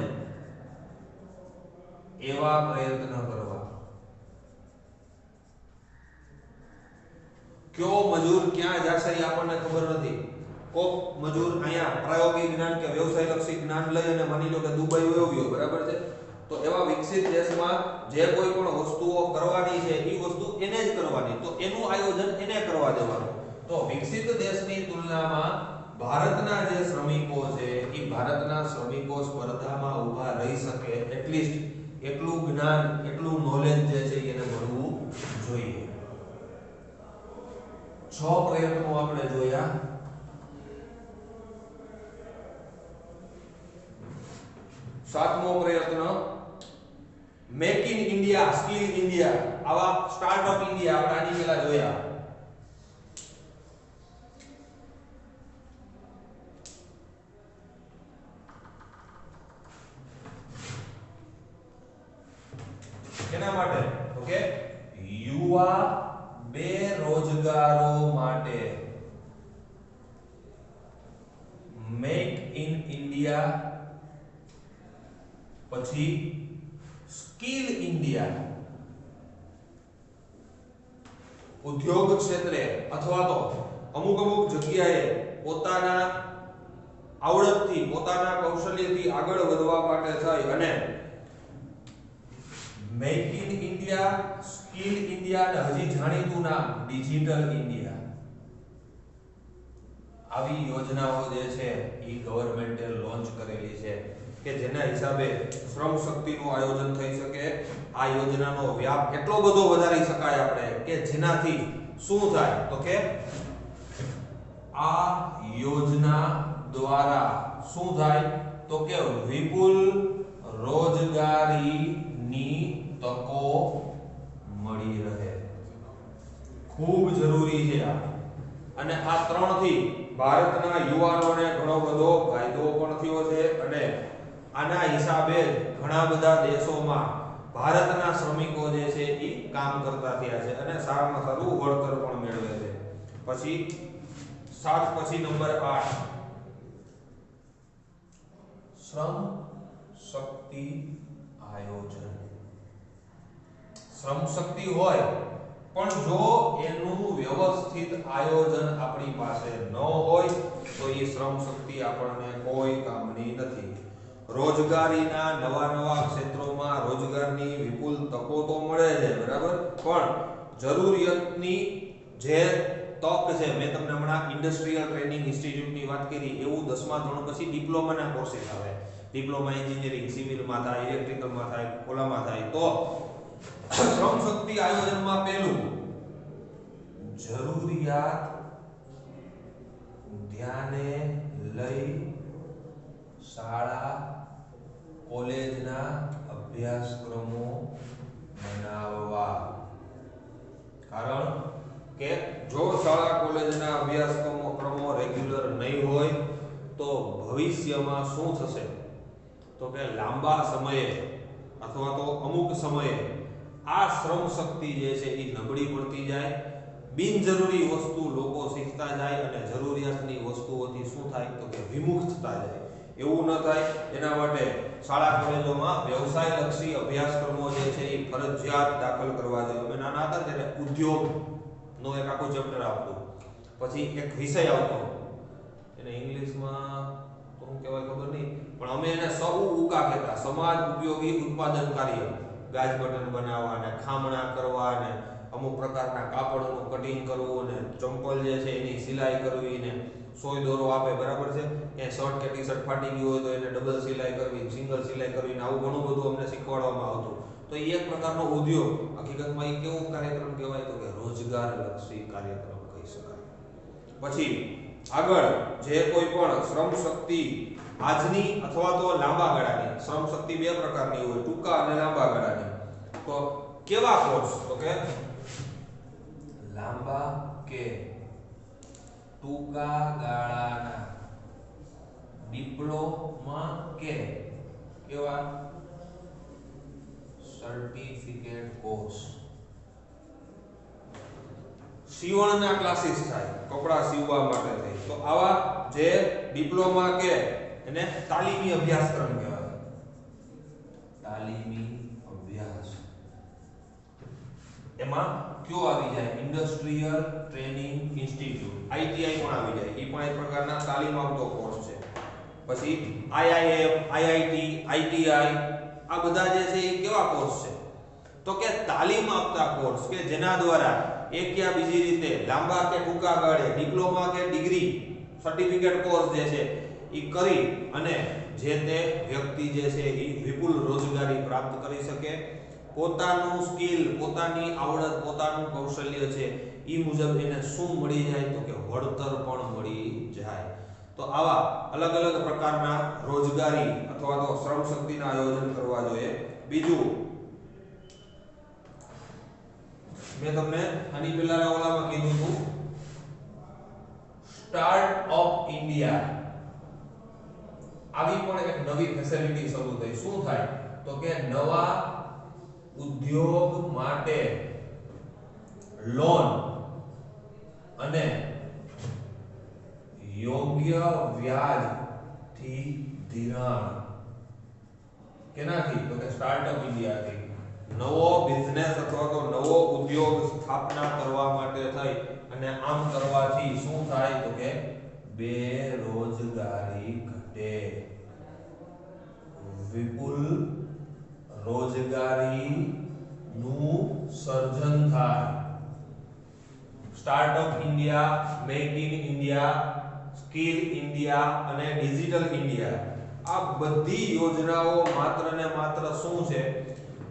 એવા પ્રયત્ન કરવા. કયો મજૂર ક્યાં જશે એ આપણને ખબર નથી. કોક મજૂર અહીંયા પ્રાયોગિક જ્ઞાન કે વ્યવસાય લક્ષી જ્ઞાન લઈ અને માની લો કે દુબઈ વયો ગયો, બરાબર છે. તો એવા વિકસિત દેશમાં જે કોઈ પણ વસ્તુઓ કરવાની છે એ વસ્તુ એને જ કરવાની, તો એનું આયોજન એને કરવા દેવાનું. તો વિકસિત દેશની તુલનામાં ભારતના જે શ્રમિકો છે એ ભારતના શ્રમિકો સ્પર્ધામાં ઊભા રહી શકે એટલીસ્ટ એટલું જ્ઞાન, એટલું નોલેજ જે છે એને મળવું જોઈએ. 6 પ્રયત્નો આપણે જોયા. સાતમો પ્રયત્ન, make in India, skill India, આવા સ્ટાર્ટઅપ ઇન્ડિયા આપણે આની પહેલા જોયા. બેરોજગારો માટે મેક ઇન ઇન્ડિયા, પછી સ્કિલ ઇન્ડિયા, ઉદ્યોગ ક્ષેત્રે અથવા તો અમુક જગ્યાએ પોતાના આવડતથી પોતાના કૌશલ્યથી આગળ વધવા માટે થઈ અને make in India, skill India અને હજી જાણીતું નામ ડિજિટલ ઇન્ડિયા, આવી યોજનાઓ જે છે એ ગવર્નમેન્ટે લોન્ચ કરેલી છે કે જેના હિસાબે શ્રમ શક્તિનું આયોજન થઈ શકે. આ યોજનાનો વ્યાપ એટલો બધો વધારી શકાય આપણે કે જેનાથી શું થાય તો કે આ યોજના દ્વારા શું થાય તો કે વિપુલ રોજગારીની તકો મળી રહે. ખૂબ જરૂરી છે આ. અને આ ત્રણથી ભારતના યુવાનોને ઘણો બધો ફાયદો પણ થયો છે અને આના હિસાબે ઘણા બધા દેશોમાં ભારતના શ્રમિકો જે છે એ કામ કરતા થયા છે અને સારામાં સારું વળતર પણ મેળવે છે. પછી 7 પછી નંબર 8 શ્રમ શક્તિ આયોજન. શ્રમ શક્તિ હોય પણ જો એનું વ્યવસ્થિત આયોજન આપણી પાસે ન હોય તો એ શ્રમ શક્તિ આપણને કોઈ કામની નથી. રોજગારીના નવા ક્ષેત્રોમાં રોજગારની વિપુલ તકો તો મળે છે બરાબર, પણ જરૂરિયાતની જે તક છે, મેં તમને હમણાં ઇન્ડસ્ટ્રીયલ ટ્રેનિંગ ઇન્સ્ટિટ્યૂટની વાત કરી, એવું 10મા ધોરણ પછી ડિપ્લોમાના કોર્સીસ આવે. ડિપ્લોમા એન્જિનિયરિંગ સિવિલમાં થાય, ઇલેક્ટ્રિકલમાં થાય, ઓલામાં થાય. તો શ્રમ શક્તિ આયોજનમાં પહેલું જરૂરિયાત ધ્યાને લઈ શાળા કોલેજના અભ્યાસક્રમો બનાવવા. કારણ કે જો શાળા કોલેજના અભ્યાસક્રમો રેગ્યુલર નહીં હોય તો ભવિષ્યમાં શું થશે તો કે લાંબા સમયે અથવા તો અમુક સમયે આ શ્રમ શક્તિ જે છે એ નબળી પડતી જાય, બિનજરૂરી વસ્તુ લોકો શીખતા જાય અને જરૂરિયાતની વસ્તુઓથી શું થાય તો કે વિમુખ થતા જાય. એવું ન થાય એના માટે શાળા કોલેજોમાં વ્યવસાયલક્ષી અભ્યાસક્રમો જે છે એ ફરજિયાત દાખલ કરવા જોઈએ. અમે નાના હતા ત્યારે ઉદ્યોગનો એક આખો ચેપ્ટર આવતું, પછી એક વિષય આવતો, એને ઇંગ્લિશમાં તો શું કહેવાય ખબર નહીં, પણ અમે એને સઉકા કહેતા, સમાજ ઉપયોગી ઉત્પાદન કાર્ય. ગાજ બટન બનાવવા ને ખામણા કરવા ને અમુક પ્રકારના કાપડનું કટિંગ કરવું ને ચંપલ જે છે એની સિલાઈ કરવી ને સોય દોરો આપે બરાબર છે, એ શર્ટ કે ટી શર્ટ ફાટી ગયું હોય તો એને ડબલ સિલાઈ કરવી, સિંગલ સિલાઈ કરવી ને આવું ઘણું બધું અમને શીખવાડવામાં આવતું. તો એ એક પ્રકારનો ઉદ્યોગ, હકીકતમાં એ કેવો કાર્યક્રમ કહેવાય તો કે રોજગારલક્ષી કાર્યક્રમ કહી શકાય. પછી આગળ જે કોઈ પણ શ્રમ શક્તિ આજની અથવા તો લાંબા ગાળાની શ્રમ શક્તિ બે પ્રકારની હોય, ટૂંકા અને લાંબા ગાળાની. તો કેવા કોર્સ તો કે લાંબા કે ટૂંકા ગાળાના ડિપ્લોમા કે કેવા સર્ટિફિકેટ કોર્સ. સીવણના ક્લાસીસ થાય, કપડા સીવવા માટે થાય, તો આવા જે ડિપ્લોમા કે એને તાલીમી અભ્યાસક્રમ કહેવાય. તાલીમી અભ્યાસ એમાં કયો આવી જાય ઇન્ડસ્ટ્રીયલ ટ્રેનિંગ ઇન્સ્ટિટ્યૂટ, આઈટીઆઈ પણ આવી જાય. એ પણ એક પ્રકારના તાલીમ આપતો કોર્સ છે. પછી આઈઆઈએમ, આઈઆઈટી, આઈટીઆઈ આ બધા જે છે એ કેવા કોર્સ છે તો કે તાલીમ આપતા કોર્સ કે જેના દ્વારા એક યા બીજી રીતે લાંબા કે ટૂંકા ગાળે ડિપ્લોમા કે ડિગ્રી સર્ટિફિકેટ કોર્સ જે છે એ કરી અને જે તે વ્યક્તિ જે છે એ વિપુલ રોજગારી પ્રાપ્ત કરી શકે. પોતાનું સ્કિલ, પોતાની આવડત, પોતાનું કૌશલ્ય છે એ મુજબ એને શું મળી જાય તો કે વળતર પણ મળી જાય. તો આવા અલગ અલગ પ્રકારના રોજગારી અથવા તો શ્રમ શક્તિના આયોજન કરવા જોઈએ. બીજું મેં તમને આની પહેલા ઓલામાં કીધું હતું સ્ટાર્ટ અપ ઇન્ડિયા. આવી પણ એક નવી ફેસિલિટી શરૂ થઈ. શું થાય તો કે નવા ઉદ્યોગ માટે લોન અને યોગ્ય વ્યાજ થી ધિરાણ કેનાથી તો કે સ્ટાર્ટઅપ ઇન્ડિયાથી નવો બિઝનેસ અથવા તો નવો ઉદ્યોગ સ્થાપના કરવા માટે થઈ અને આમ કરવાથી શું થાય તો કે બેરોજગારી ઘટે વિપુલ રોજગારી નું સર્જન થાય startup India make in India skill India અને ડિજિટલ ઇન્ડિયા આ બધી યોજનાઓ માત્ર ને માત્ર શું છે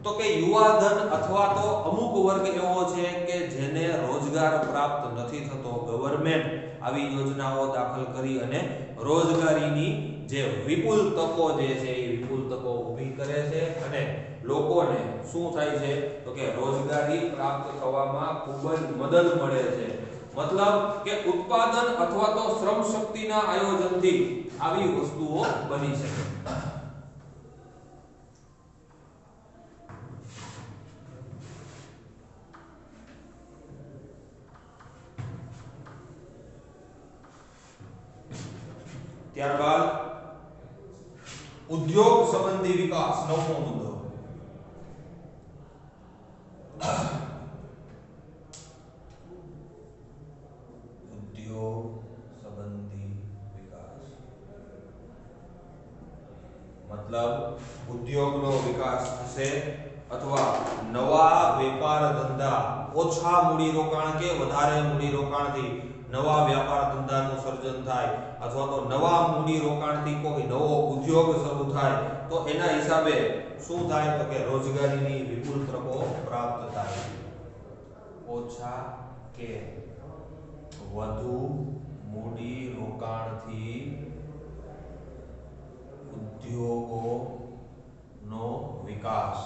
તો કે યુવાધન અથવા તો અમુક વર્ગ એવો છે કે જેને રોજગાર પ્રાપ્ત નથી થતો ગવર્નમેન્ટ આવી યોજનાઓ દાખલ કરી અને રોજગારીની જે વિપુલ તકો જે છે એ વિપુલ તકો ઊભી કરે છે અને લોકોને શું થાય છે તો કે રોજગારી પ્રાપ્ત થવામાં ખૂબ જ મદદ મળે છે મતલબ કે ઉત્પાદન અથવા તો શ્રમ શક્તિના આયોજનથી આવી વસ્તુઓ બની શકે ત્યારબાદ ઉદ્યોગ સંબંધી વિકાસ નવમો મુદ્દો ઉદ્યોગ સંબંધી વિકાસ મતલબ ઉદ્યોગનો વિકાસ થશે અથવા નવા વેપાર ધંધા ઓછા મૂડી રોકાણ કે વધારે મૂડી રોકાણથી નવા વ્યાપાર ધંધાનું સર્જન થાય અથવા તો નવા મૂડી રોકાણથી કોઈ નવો ઉદ્યોગ શરૂ થાય તો એના હિસાબે શું થાય તો કે રોજગારીની વિપુલ તકો પ્રાપ્ત થાય ઓછા કે વધુ મૂડી રોકાણથી ઉદ્યોગોનો વિકાસ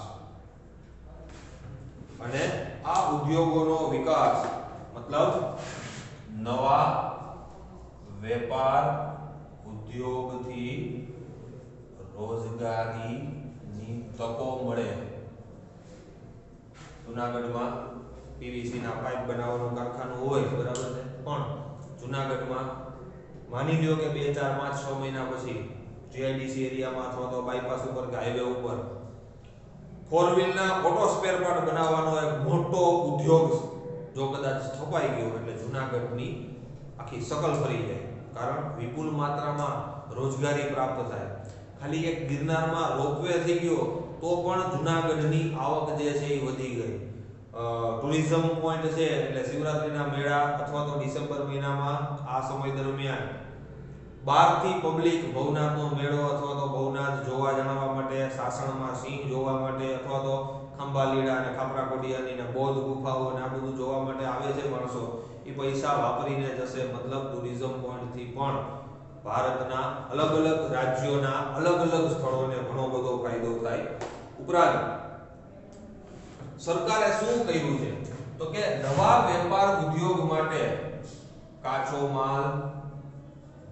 અને આ ઉદ્યોગોનો વિકાસ મતલબ નવા વેપાર ઉદ્યોગથી રોજગારીની તકો મળે જૂનાગઢમાં પીવીસી ના પાઇપ બનાવવાનું કારખાનું હોય બરાબર છે પણ જૂનાગઢમાં માની લ્યો કે 2 4 5 6 મહિના પછી જીઆઈડીસી એરિયામાં અથવા તો બાયપાસ ઉપર કે હાઈવે ઉપર 4 વ્હીલના ઓટો સ્પેર પાર્ટ બનાવવાનો એક મોટો ઉદ્યોગ જો કદાચ સ્થપાઈ ગયો એટલે જૂનાગઢની આખી શકલ ફરી જાય કારણ વિપુલ માત્રામાં રોજગારી પ્રાપ્ત થાય ખાલી એક ગિરનારમાં રોપવે થઈ ગયો તો પણ જૂનાગઢની આવક જે છે એ વધી ગઈ ટુરિઝમ પોઈન્ટ છે એટલે શિવરાત્રીના મેળા અથવા તો ડિસેમ્બર મહિનામાં આ સમય દરમિયાન બહારથી પબ્લિક ભવનાથનો મેળો અથવા તો ભવનાથ જોવા જણાવવા માટે સાસણમાં સિંહ જોવા માટે અથવા તો ખંભાલીડા અને ખાપરાકોડિયાની બૌદ્ધ ગુફાઓ અને આ બધું જોવા માટે આવે છે માણસો એ પૈસા વાપરીને જશે મતલબ ટુરિઝમ પોઈન્ટથી પણ ભારતના અલગ અલગ રાજ્યોના અલગ અલગ સ્થળોને ઘણો બધો ફાયદો થાય ઉપરાંત સરકારે શું કર્યું છે તો કે નવા વેપાર ઉદ્યોગ માટે કાચો માલ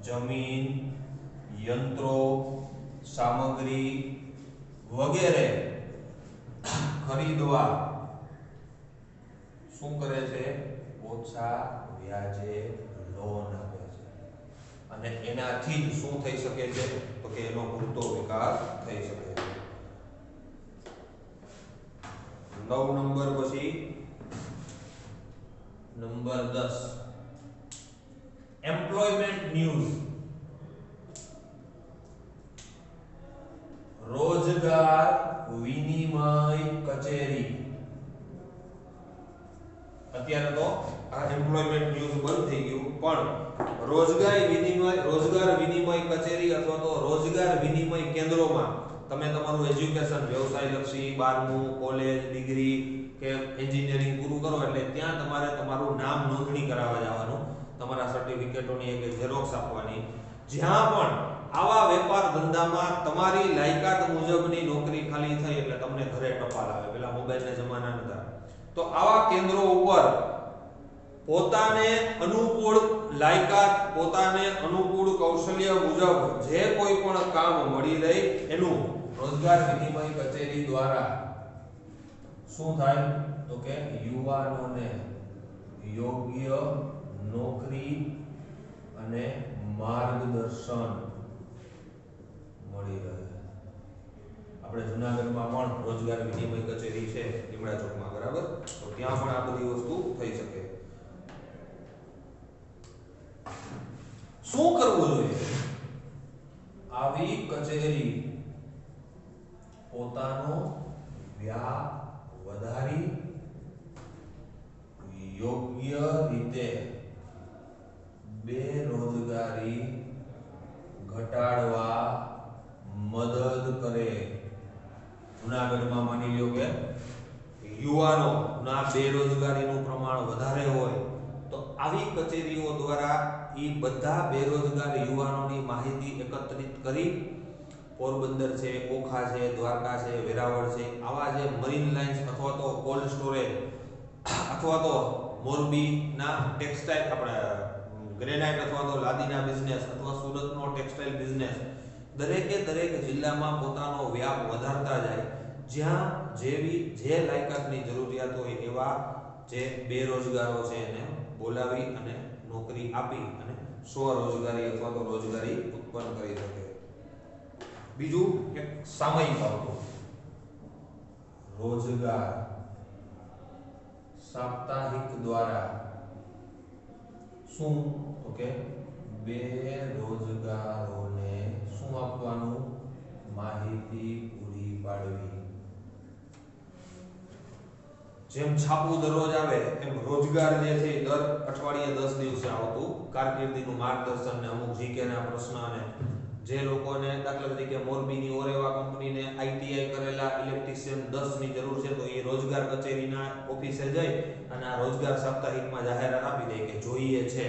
જમીન યંત્રો સામગ્રી વગેરે ખરીદવા શું કરે છે ઓછા વ્યાજે લોન આપે છે અને એનાથી જ શું થઈ શકે છે તો કે એનો પૂરતો વિકાસ થઈ શકે છે 9 નંબર પછી નંબર 10 એમ્પ્લોયમેન્ટ ન્યૂઝ રોજગાર વિનિમય કચેરી અત્યારે તો આ એમ્પ્લોયમેન્ટ ન્યૂઝ બંધ થઈ ગયું પણ રોજગાર વિનિમય કચેરી અથવા તો રોજગાર વિનિમય કેન્દ્રોમાં તમે તમારું એજ્યુકેશન વ્યવસાય લક્ષી 12મું કોલેજ ડિગ્રી કે એન્જિનિયરિંગ પૂરું કરો એટલે ત્યાં તમારે તમારું નામ નોંધણી કરાવવા જવાનું તમારા સર્ટિફિકેટોની એક ઝેરોક્સ આપવાની જ્યાં પણ આવા વેપાર ધંધામાં તમારી લાયકાત મુજબની નોકરી ખાલી થઈ એટલે તમને ઘરે ટપાલ આવે પેલા મોબાઈલના જમાના નતા તો આવા કેન્દ્રો ઉપર પોતાને અનુકૂળ લાયકાત પોતાને અનુકૂળ કૌશલ્ય મુજબ જે કોઈ પણ કામ મળી રહે એનું રોજગાર વિનિમય કચેરી દ્વારા શું થાય તો કે યુવાનોને નોકરી અને માર્ગદર્શન મળી રહે. આપણે જૂનાગઢમાં પણ રોજગાર વિનિમય કચેરી છે લીમડા ચોકમાં, બરાબર? તો ત્યાં પણ આ બધી વસ્તુ થઈ શકે. શું કરવું જોઈએ? આવી કચેરી પોતાનો વ્યાપ વધારી યોગ્ય રીતે બેરોજગારી ઘટાડવા મદદ કરે. જૂનાગઢમાં માની લ્યો કે યુવાનોના બેરોજગારીનું પ્રમાણ વધારે હોય તો આવી કચેરીઓ દ્વારા એ બધા બેરોજગાર યુવાનોની માહિતી એકત્રિત કરી પોરબંદર છે, ઓખા છે, દ્વારકા છે, વેરાવળ છે, આવા જે મરીન લાઇન્સ અથવા તો કોલ્ડ સ્ટોરેજ અથવા તો મોરબીના ટેક્સટાઇલ આપણે ગ્રેનાઇટ અથવા તો લાદીના બિઝનેસ અથવા સુરતનો ટેક્સટાઇલ બિઝનેસ, દરેકે દરેક જિલ્લામાં પોતાનો વ્યાપ વધારતા જાય. જ્યાં જે લાયકાતની જરૂરિયાત હોય એવા જે બેરોજગારો છે એને બોલાવી અને નોકરી આપી અને સ્વરોજગારી અથવા તો રોજગારી ઉત્પન્ન કરી શકે. બીજું એક સામયિક આવતું રોજગાર સાપ્તાહિક દ્વારા શું તો કે બેરોજગારોને શું આપવાનું? માહિતી પૂરી પાડવી. જેમ છાપું દરરોજ આવે એમ રોજગાર જે છે દર અઠવાડિયે 10 દિવસે આવતું કારકિર્દીનું માર્ગદર્શન ને અમુક જીકેના પ્રશ્ન અને જે લોકોને દાખલા તરીકે મોરબીની ઓરેવા કંપનીને આઈટીઆઈ કરેલા ઇલેક્ટ્રિશિયન 10 ની જરૂર છે તો એ રોજગાર કચેરીના ઓફિસે જઈ અને આ રોજગાર સાપ્તાહિકમાં જાહેરાત આપી દે કે જોઈએ છે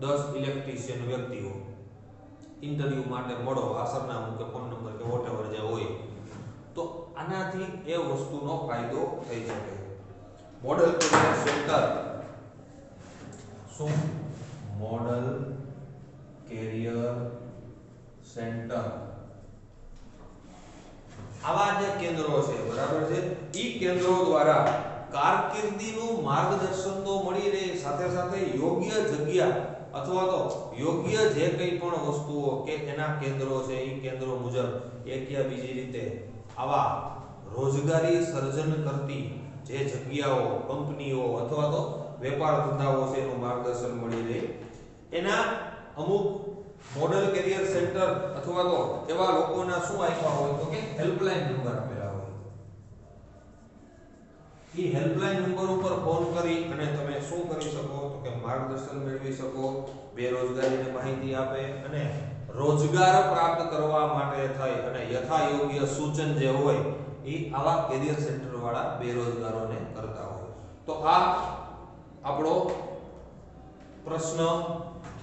10 ઇલેક્ટ્રિશિયન વ્યક્તિઓ, ઇન્ટરવ્યુ માટે મળો, આ સરનામું કે ફોન નંબર કે વોટેવર જે હોય. તો આનાથી એ વસ્તુનો ફાયદો થઈ શકે. મોડલ કેરિયર સેન્ટર શું? મોડલ કેરિયર સેન્ટર આવા જે કેન્દ્રો છે, બરાબર છે, ઈ કેન્દ્રો દ્વારા કારકિર્દીનું માર્ગદર્શન તો મળી રહે, સાથે સાથે યોગ્ય જગ્યા અથવા તો યોગ્ય જે કંઈ પણ વસ્તુઓ કે એના કેન્દ્રો છે ઈ કેન્દ્રો મુજબ એક યા બીજી રીતે આવા રોજગારી સર્જન કરતી જે જગ્યાઓ, કંપનીઓ અથવા તો વેપાર ધંધાઓ છે એનું માર્ગદર્શન મળી રહે. એના અમુક મોડલ કેરિયર સેન્ટર અથવા તો એવા લોકોના શું આપ્યા હોય તો કે હેલ્પલાઇન નંબર આપેલા હોય. એ હેલ્પલાઇન નંબર ઉપર ફોન કરી અને તમે શું કરી શકો તો કે માર્ગદર્શન મેળવી શકો, બેરોજગારીની માહિતી આપે અને રોજગાર પ્રાપ્ત કરવા માટે થઈ અને યથાયોગ્ય સૂચન જે હોય એ આવા કેરિયર સેન્ટર વાળા બેરોજગારોને કરતા હોય. તો આ આપણો પ્રશ્ન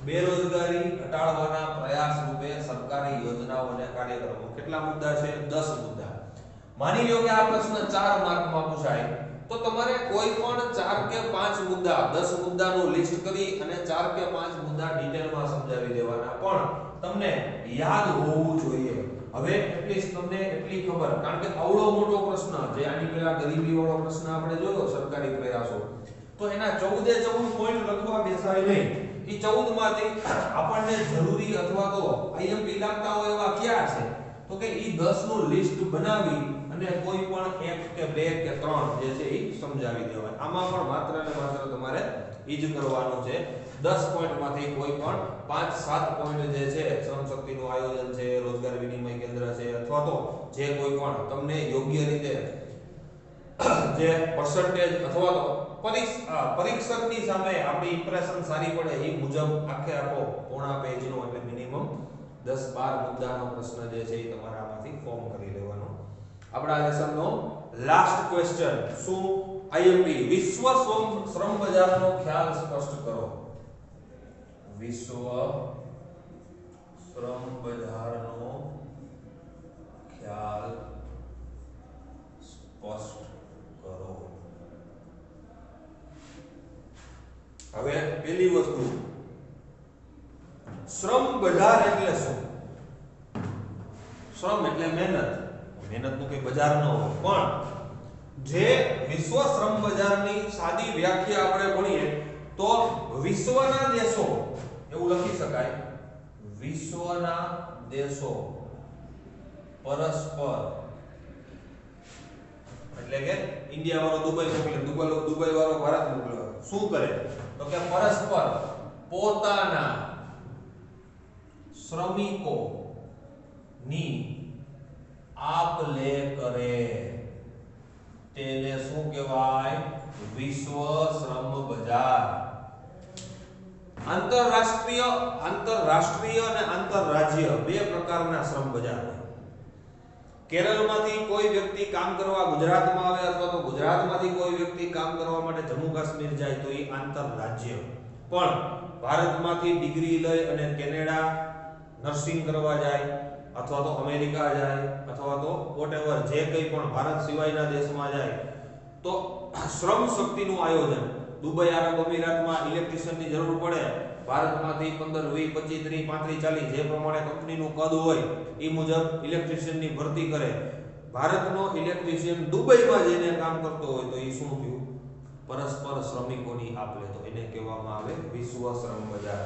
બેરોજગારી ઘટાડવાના પ્રયાસ રૂપે સરકારી યોજનાઓ અને કાર્યક્રમો. કેટલા મુદ્દા છે? 10 મુદ્દા. માની લો કે આ પ્રશ્ન 4 માર્કમાં પૂછાય તો તમારે કોઈ પણ 4 કે 5 મુદ્દા 10 મુદ્દાનું લિસ્ટ કરી અને 4 કે 5 મુદ્દા ડિટેલમાં સમજાવી દેવાના, પણ તમને યાદ હોવું જોઈએ. હવે એટલીસ્ટ તમને એટલી ખબર, કારણ કે આવડો મોટો પ્રશ્ન જે આની પહેલા ગરીબી વાળો પ્રશ્ન આપણે જોયો સરકારી પ્રયાસો, તો એના 14 પોઈન્ટ લખવા બેસાય નહીં. એ 14 માંથી આપણને જરૂરી અથવા તો આઈએમપી લાગતા હોય એવા કયા છે તો કે ઈ 10 નું લિસ્ટ બનાવી અને કોઈ પણ 1 કે 2 કે 3 જે છે એ સમજાવી દેવાય. આમાં પણ માત્ર ને માત્ર તમારે ઈ જ કરવાનું છે. 10 પોઈન્ટમાંથી કોઈ પણ 5-7 પોઈન્ટ જે છે શ્રમ શક્તિનું આયોજન છે, રોજગાર વિનિમય કેન્દ્ર છે અથવા તો જે કોઈ પણ તમને યોગ્ય રીતે જે પર્સન્ટેજ અથવા તો પરીક્ષકની સામે આપણી ઇમ્પ્રેશન સારી પડે એ મુજબ આખે આખો પોણા પેજનો એટલે મિનિમમ 10-12 મુદ્દાનો પ્રશ્ન જે છે એ તમારે આમાંથી ફોર્મ કરી લેવાનો. આપણા લેસનનો લાસ્ટ ક્વેશ્ચન શું? આઈએમપી વિશ્વ શ્રમ બજારનો ખ્યાલ સ્પષ્ટ કરો. વિશ્વ શ્રમ બજારનો ખ્યાલ સ્પષ્ટ કરો. હવે પહેલી વસ્તુ, શ્રમ બજાર એટલે શું? શ્રમ એટલે મહેનત. મહેનતનું કોઈ બજાર ન હોય, પણ જે વિશ્વ શ્રમ બજારની સાદી વ્યાખ્યા આપણે ભણીએ તો વિશ્વ વિશ્વના દેશો એવું લખી શકાય, વિશ્વના દેશો પરસ્પર, એટલે કે ઇન્ડિયા વાળો દુબઈ મોકલે, દુબઈ વાળો ભારત મોકલે, શું કરે તો કે પરસ્પર પોતાના શ્રમિકો ની આપ લે કરે, તેને શું કહેવાય? વિશ્વ શ્રમ બજાર. આંતરરાષ્ટ્રીય અને આંતરરાજ્ય બે પ્રકારના શ્રમ બજાર હોય. કેરળમાંથી કોઈ વ્યક્તિ કામ કરવા ગુજરાતમાં આવે અથવા તો ગુજરાતમાંથી કોઈ વ્યક્તિ કામ કરવા માટે જમ્મુ કાશ્મીર જાય તો એ આંતરરાજ્ય. પણ ભારતમાંથી ડિગ્રી લઈ અને કેનેડા નર્સિંગ કરવા જાય અથવા તો અમેરિકા જાય અથવા તો વોટએવર જે કંઈ પણ ભારત સિવાયના દેશમાં જાય તો શ્રમ શક્તિનું આયોજન. દુબઈ આરબ અમીરાતમાં ઇલેક્ટ્રિશિયનની જરૂર પડે, ભારતમાંથી 15 20 25 30 35 40 જે પ્રમાણે કંપનીનું કદ હોય એ મુજબ ઇલેક્ટ્રિશિયનની ભરતી કરે. ભારતનો ઇલેક્ટ્રિશિયન દુબઈમાં જઈને કામ કરતો હોય તો એ શું થયું? પરસ્પર શ્રમિકોની આપ-લે, તો એને કહેવામાં આવે વિશ્વ શ્રમ બજાર.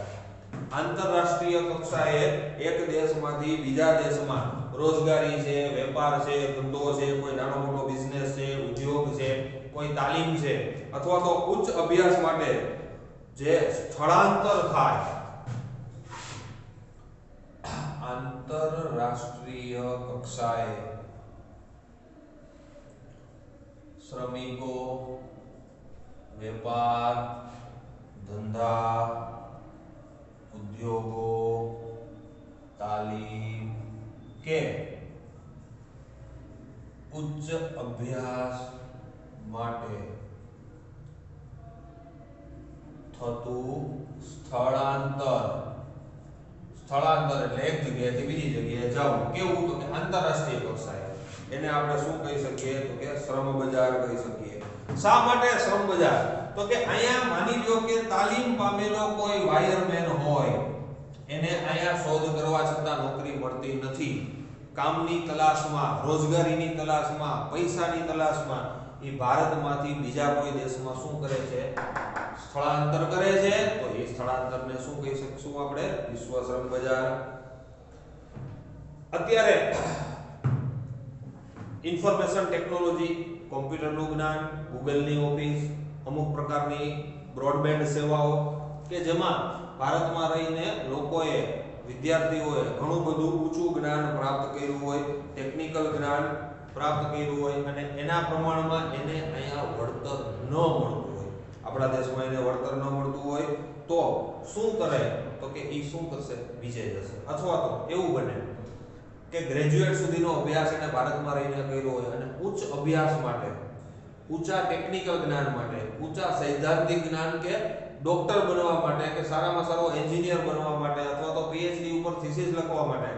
આંતરરાષ્ટ્રીય કક્ષાએ એક દેશમાંથી બીજા દેશમાં રોજગારી છે, વેપાર છે, ધંધો છે, કોઈ નાનો મોટો બિઝનેસ છે, ઉદ્યોગ છે, કોઈ તાલીમ છે અથવા તો ઉચ્ચ અભ્યાસ માટે જે સ્થળાંતર થાય, આંતરરાષ્ટ્રીય કક્ષાએ શ્રમિકો વેપાર, ધંધા, ઉદ્યોગો, તાલીમ કે ઉચ્ચ અભ્યાસ માટે થતું સ્થળાંતર એટલે એક જગ્યાએથી બીજી જગ્યાએ જવું. કેવું? તો કે આંતરરાષ્ટ્રીય કક્ષાએ. એને આપણે શું કહી શકીએ? તો કે શ્રમ બજાર કહી શકીએ. શા માટે શ્રમ બજાર? તો કે અહીંયા માની લો કે તાલીમ પામેલો કોઈ વાયરમેન હોય, એને અહીંયા શોધ કરવા છતાં નોકરી મળતી નથી, કામની તલાશમાં, રોજગારીની તલાશમાં, પૈસાની તલાશમાં એ ભારતમાંથી બીજા કોઈ દેશમાં શું કરે છે? સ્થળાંતર કરે છે. તો એ સ્થળાંતરને શું કહી શકશું આપણે? વિશ્વ શ્રમ બજાર. અત્યારે ઇન્ફોર્મેશન ટેકનોલોજી, કોમ્પ્યુટરનું જ્ઞાન, ગૂગલની ઓફિસ, અમુક પ્રકારની બ્રોડબેન્ડ સેવાઓ કે જેમાં ભારતમાં રહીને લોકોએ, વિદ્યાર્થીઓએ ઘણું બધું ઊંચું જ્ઞાન પ્રાપ્ત કર્યું હોય, ટેકનિકલ જ્ઞાન પ્રાપ્ત કર્યું હોય અને એના પ્રમાણમાં એને અહીંયા વળતર ન મળતું હોય, આપણા દેશમાં એને વળતર ન મળતું હોય તો શું કરે? તો કે એ શું કરશે? વિજય જશે. અથવા તો એવું બને કે ગ્રેજ્યુએટ સુધીનો અભ્યાસ એને ભારતમાં રહીને કર્યો હોય અને ઉચ્ચ અભ્યાસ માટે, ઊંચા ટેકનિકલ જ્ઞાન માટે, ઊંચા સૈદ્ધાંતિક જ્ઞાન કે ડોક્ટર બનવા માટે કે સારામાં સારો એન્જિનિયર બનવા માટે અથવા તો પીએચડી ઉપર થીસીસ લખવા માટે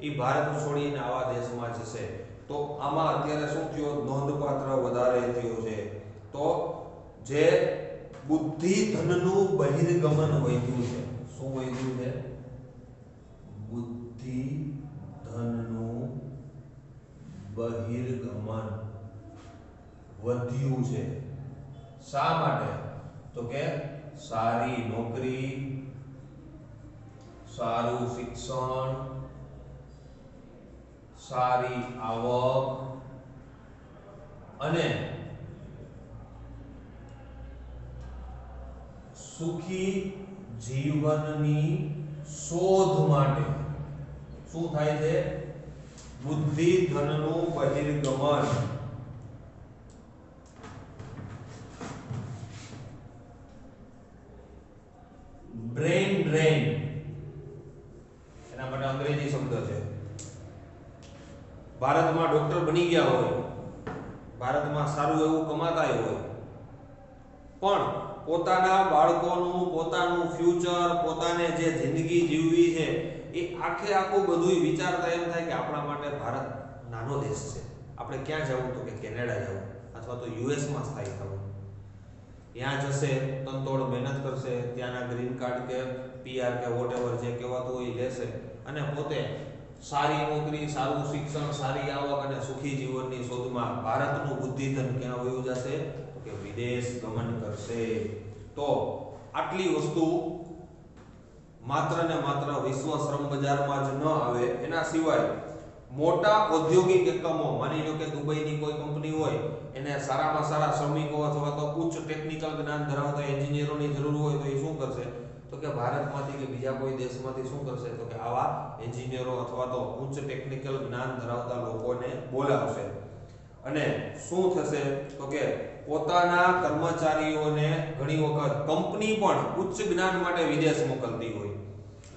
એ ભારત છોડીને આવા દેશમાં જશે. તો આમાં અત્યારે શું થયું? નોંધપાત્ર વધારે થયું છે. તો જે બુદ્ધિ ધનનું બહિર્ગમન વધ્યું છે. શું વધ્યું છે? બુદ્ધિ ધનનું બહિર્ગમન વધ્યું છે. શા માટે? તો કે સારી નોકરી, સારું શિક્ષણ, સારી આવક અને સુખી જીવનની શોધ માટે શું થાય છે? બુદ્ધિ ધનનું બહિર્ગમન. બ્રેન ડ્રેન એના માટે અંગ્રેજી શબ્દ છે. ભારતમાં ડોક્ટર બની ગયા હોય, ભારતમાં સારું એવું કમાતા હોય, પણ પોતાના બાળકોનું, પોતાનું ફ્યુચર, પોતાને જે જિંદગી જીવવી છે એ આખે આખું બધું વિચારતા એમ થાય કે આપણા માટે ભારત નાનો દેશ છે, આપણે ક્યાં જવું? તો કે કેનેડા જવું અથવા તો યુએસમાં સ્થાયી થવું. ત્યાં જશે, તનતોડ મહેનત કરશે, ત્યાંના ગ્રીન કાર્ડ કે પીઆર કે વોટએવર જે કહેવાતું હોય એ લેશે અને પોતે સારી નોકરી, સારું શિક્ષણ, સારી આવક અને સુખી જીવનની શોધમાં ભારતનું બુદ્ધિધન ક્યાં વયું જશે? તો કે વિદેશ ગમન કરશે. તો આટલી વસ્તુ માત્ર ને માત્ર વિશ્વ શ્રમ બજારમાં જ ન આવે, એના સિવાય મોટા ઔદ્યોગિક એકમો, માની લો કે દુબઈની કોઈ કંપની હોય, એને સારામાં સારા શ્રમિકો અથવા તો ઉચ્ચ ટેકનિકલ જ્ઞાન ધરાવતા એન્જિનિયરોની જરૂર હોય, તો એ શું કરશે? તો કે ભારતમાંથી કે બીજા કોઈ દેશમાંથી શું કરશે? તો કે આવા એન્જિનિયરો અથવા તો ઉચ્ચ ટેકનિકલ જ્ઞાન ધરાવતા લોકોને બોલાવશે. અને શું થશે? તો કે પોતાના કર્મચારીઓને ઘણી વખત કંપની પણ ઉચ્ચ જ્ઞાન માટે વિદેશ મોકલતી હોય.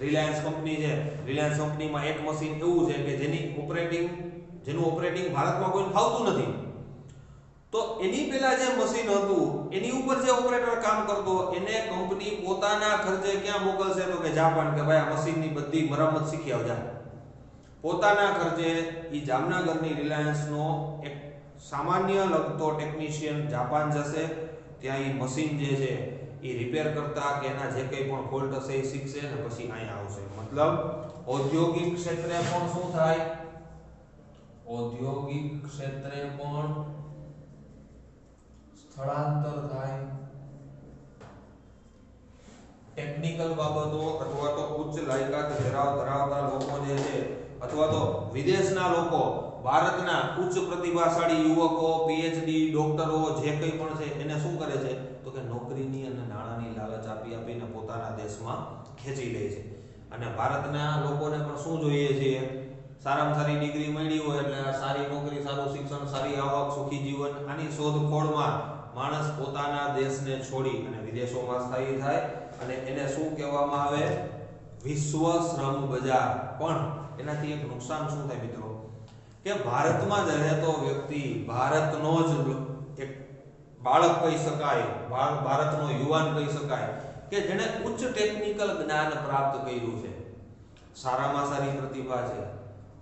રિલાયન્સ કંપની છે, રિલાયન્સ કંપનીમાં એક મશીન એવું છે કે જેનું ઓપરેટિંગ ભારતમાં કોઈને ફાવતું નથી, તો એની પહેલા જે મશીન હતું એની ઉપર જે ઓપરેટર કામ કરતો, એને કંપની પોતાના ખર્ચે ક્યાં મોકલશે? તો કે જાપાન, કે ભાઈ આ મશીનની બધી મરમ્મત શીખી આવજા. પોતાના ખર્ચે ઈ જામનગરની રિલાયન્સનો એક સામાન્ય લગતો ટેકનિશિયન જાપાન જશે, ત્યાં ઈ મશીન જે છે એ રિપેર કરતા કે એના જે કંઈ પણ ફોલ્ટ હશે એ શીખશે અને પછી અહીંયા આવશે. મતલબ ઔદ્યોગિક ક્ષેત્રે પણ શું થાય? ઔદ્યોગિક ક્ષેત્રે પણ સ્થળાંતર થાય. ટેકનિકલ બાબતો અથવા તો ઉચ્ચ લાયકાત ધરાવતા લોકો જે છે, અથવા તો વિદેશના લોકો ભારતના ઉચ્ચ પ્રતિભાશાળી યુવકો, પીએચડી, ડોક્ટરો જે કંઈ પણ છે એને શું કરે છે? તો કે નોકરીની અને નાણાંની લાલચ આપીને પોતાના દેશમાં ખેંચી લે છે. અને ભારતના લોકોને પણ શું જોઈએ છે? સારામાં સારી ડિગ્રી મળી હોય એટલે સારી નોકરી, સારું શિક્ષણ, સારી આવક, સુખી જીવન. આની શોધખોળમાં માણસ પોતાના દેશને છોડી અને વિદેશોમાં સ્થાયી થાય, અને એને શું કહેવામાં આવે? વિશ્વ શ્રમ બજાર. પણ એનાથી એક નુકસાન શું થાય મિત્રો? કે ભારતમાં જ રહેતો વ્યક્તિ, ભારતનો જ એક બાળક કહી શકાય, ભારતનો યુવાન કહી શકાય, કે જેણે ઉચ્ચ ટેકનિકલ જ્ઞાન પ્રાપ્ત કર્યું છે, સારામાં સારી પ્રતિભા છે,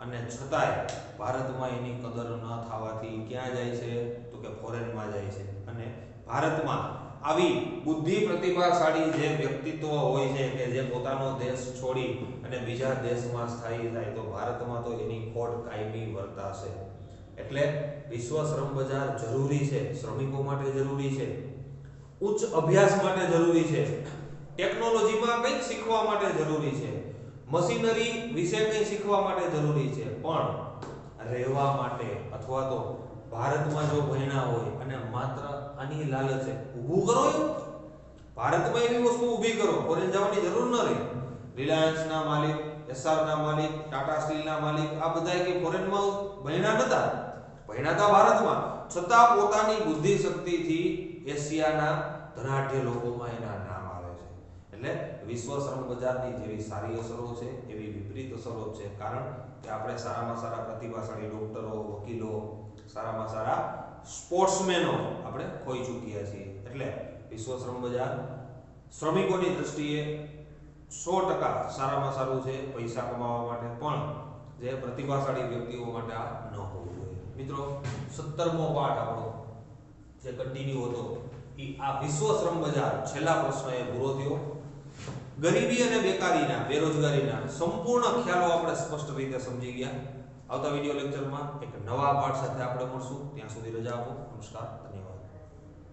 અને છતાંય ભારતમાં એની કદર ન થવાથી ક્યાં જાય છે? તો કે ફોરેનમાં જાય છે. અને ભારતમાં આવી બુદ્ધિ પ્રતિભાશાળી જે વ્યક્તિત્વ હોય છે કે જે પોતાનો દેશ છોડી અને બીજા દેશમાં સ્થાયી થાય, તો ભારતમાં તો એની ખોટ કાયમી વર્તાશે. એટલે વિશ્વ શ્રમ બજાર જરૂરી છે, શ્રમિકો માટે જરૂરી છે, ઉચ્ચ અભ્યાસ માટે જરૂરી છે, ટેકનોલોજીમાં કંઈક શીખવા માટે જરૂરી છે, મશીનરી વિશે કંઈ શીખવા માટે જરૂરી છે, પણ રહેવા માટે અથવા તો ભારતમાં જો ભણ્યા હોય અને માત્ર આની લાલચે ઊભું કરો, ભારતમાં એવી વસ્તુ ઊભી કરો, ફોરેન જવાની જરૂર ન રહે. રિલાયન્સના માલિક, એસઆરના માલિક, ટાટા સ્ટીલના માલિક, આ બધા કે ફોરેનમાં ભણ્યા નતા, ભણ્યા હતા ભારતમાં, છતાં પોતાની બુદ્ધિ શક્તિથી એશિયાના ધનાઢ્ય લોકોમાં એના નામ આવે છે. એટલે વિશ્વ શ્રમ બજારની જેવી સારી અસરો છે એવી વિપરીત અસરો છે. કારણ કે આપણે સારામાં સારા પ્રતિભાશાળી ડોક્ટરો, વકીલો, સારામાં સારા સ્પોર્ટ્સમેનો આપણે ખોઈ ચૂક્યા છીએ. એટલે વિશ્વ શ્રમ બજાર શ્રમિકોની દ્રષ્ટિએ 100% સારામાં સારું છે પૈસા કમાવા માટે, પણ જે પ્રતિભાશાળી વ્યક્તિઓ માટે આ ન હોવું જોઈએ. મિત્રો 17મો પાઠ આપણો જે કન્ટિન્યુ હતો એ આ વિશ્વ શ્રમ બજાર છેલ્લા પ્રશ્ન એ પૂરો થયો. ગરીબી અને બેકારીના, બેરોજગારીના સંપૂર્ણ ખ્યાલો આપણે સ્પષ્ટ રીતે સમજી ગયા. આવતા વિડિયો લેક્ચરમાં એક નવા પાઠ સાથે આપણે મળશું. ત્યાં સુધી રજા આપો. નમસ્કાર, ધન્યવાદ.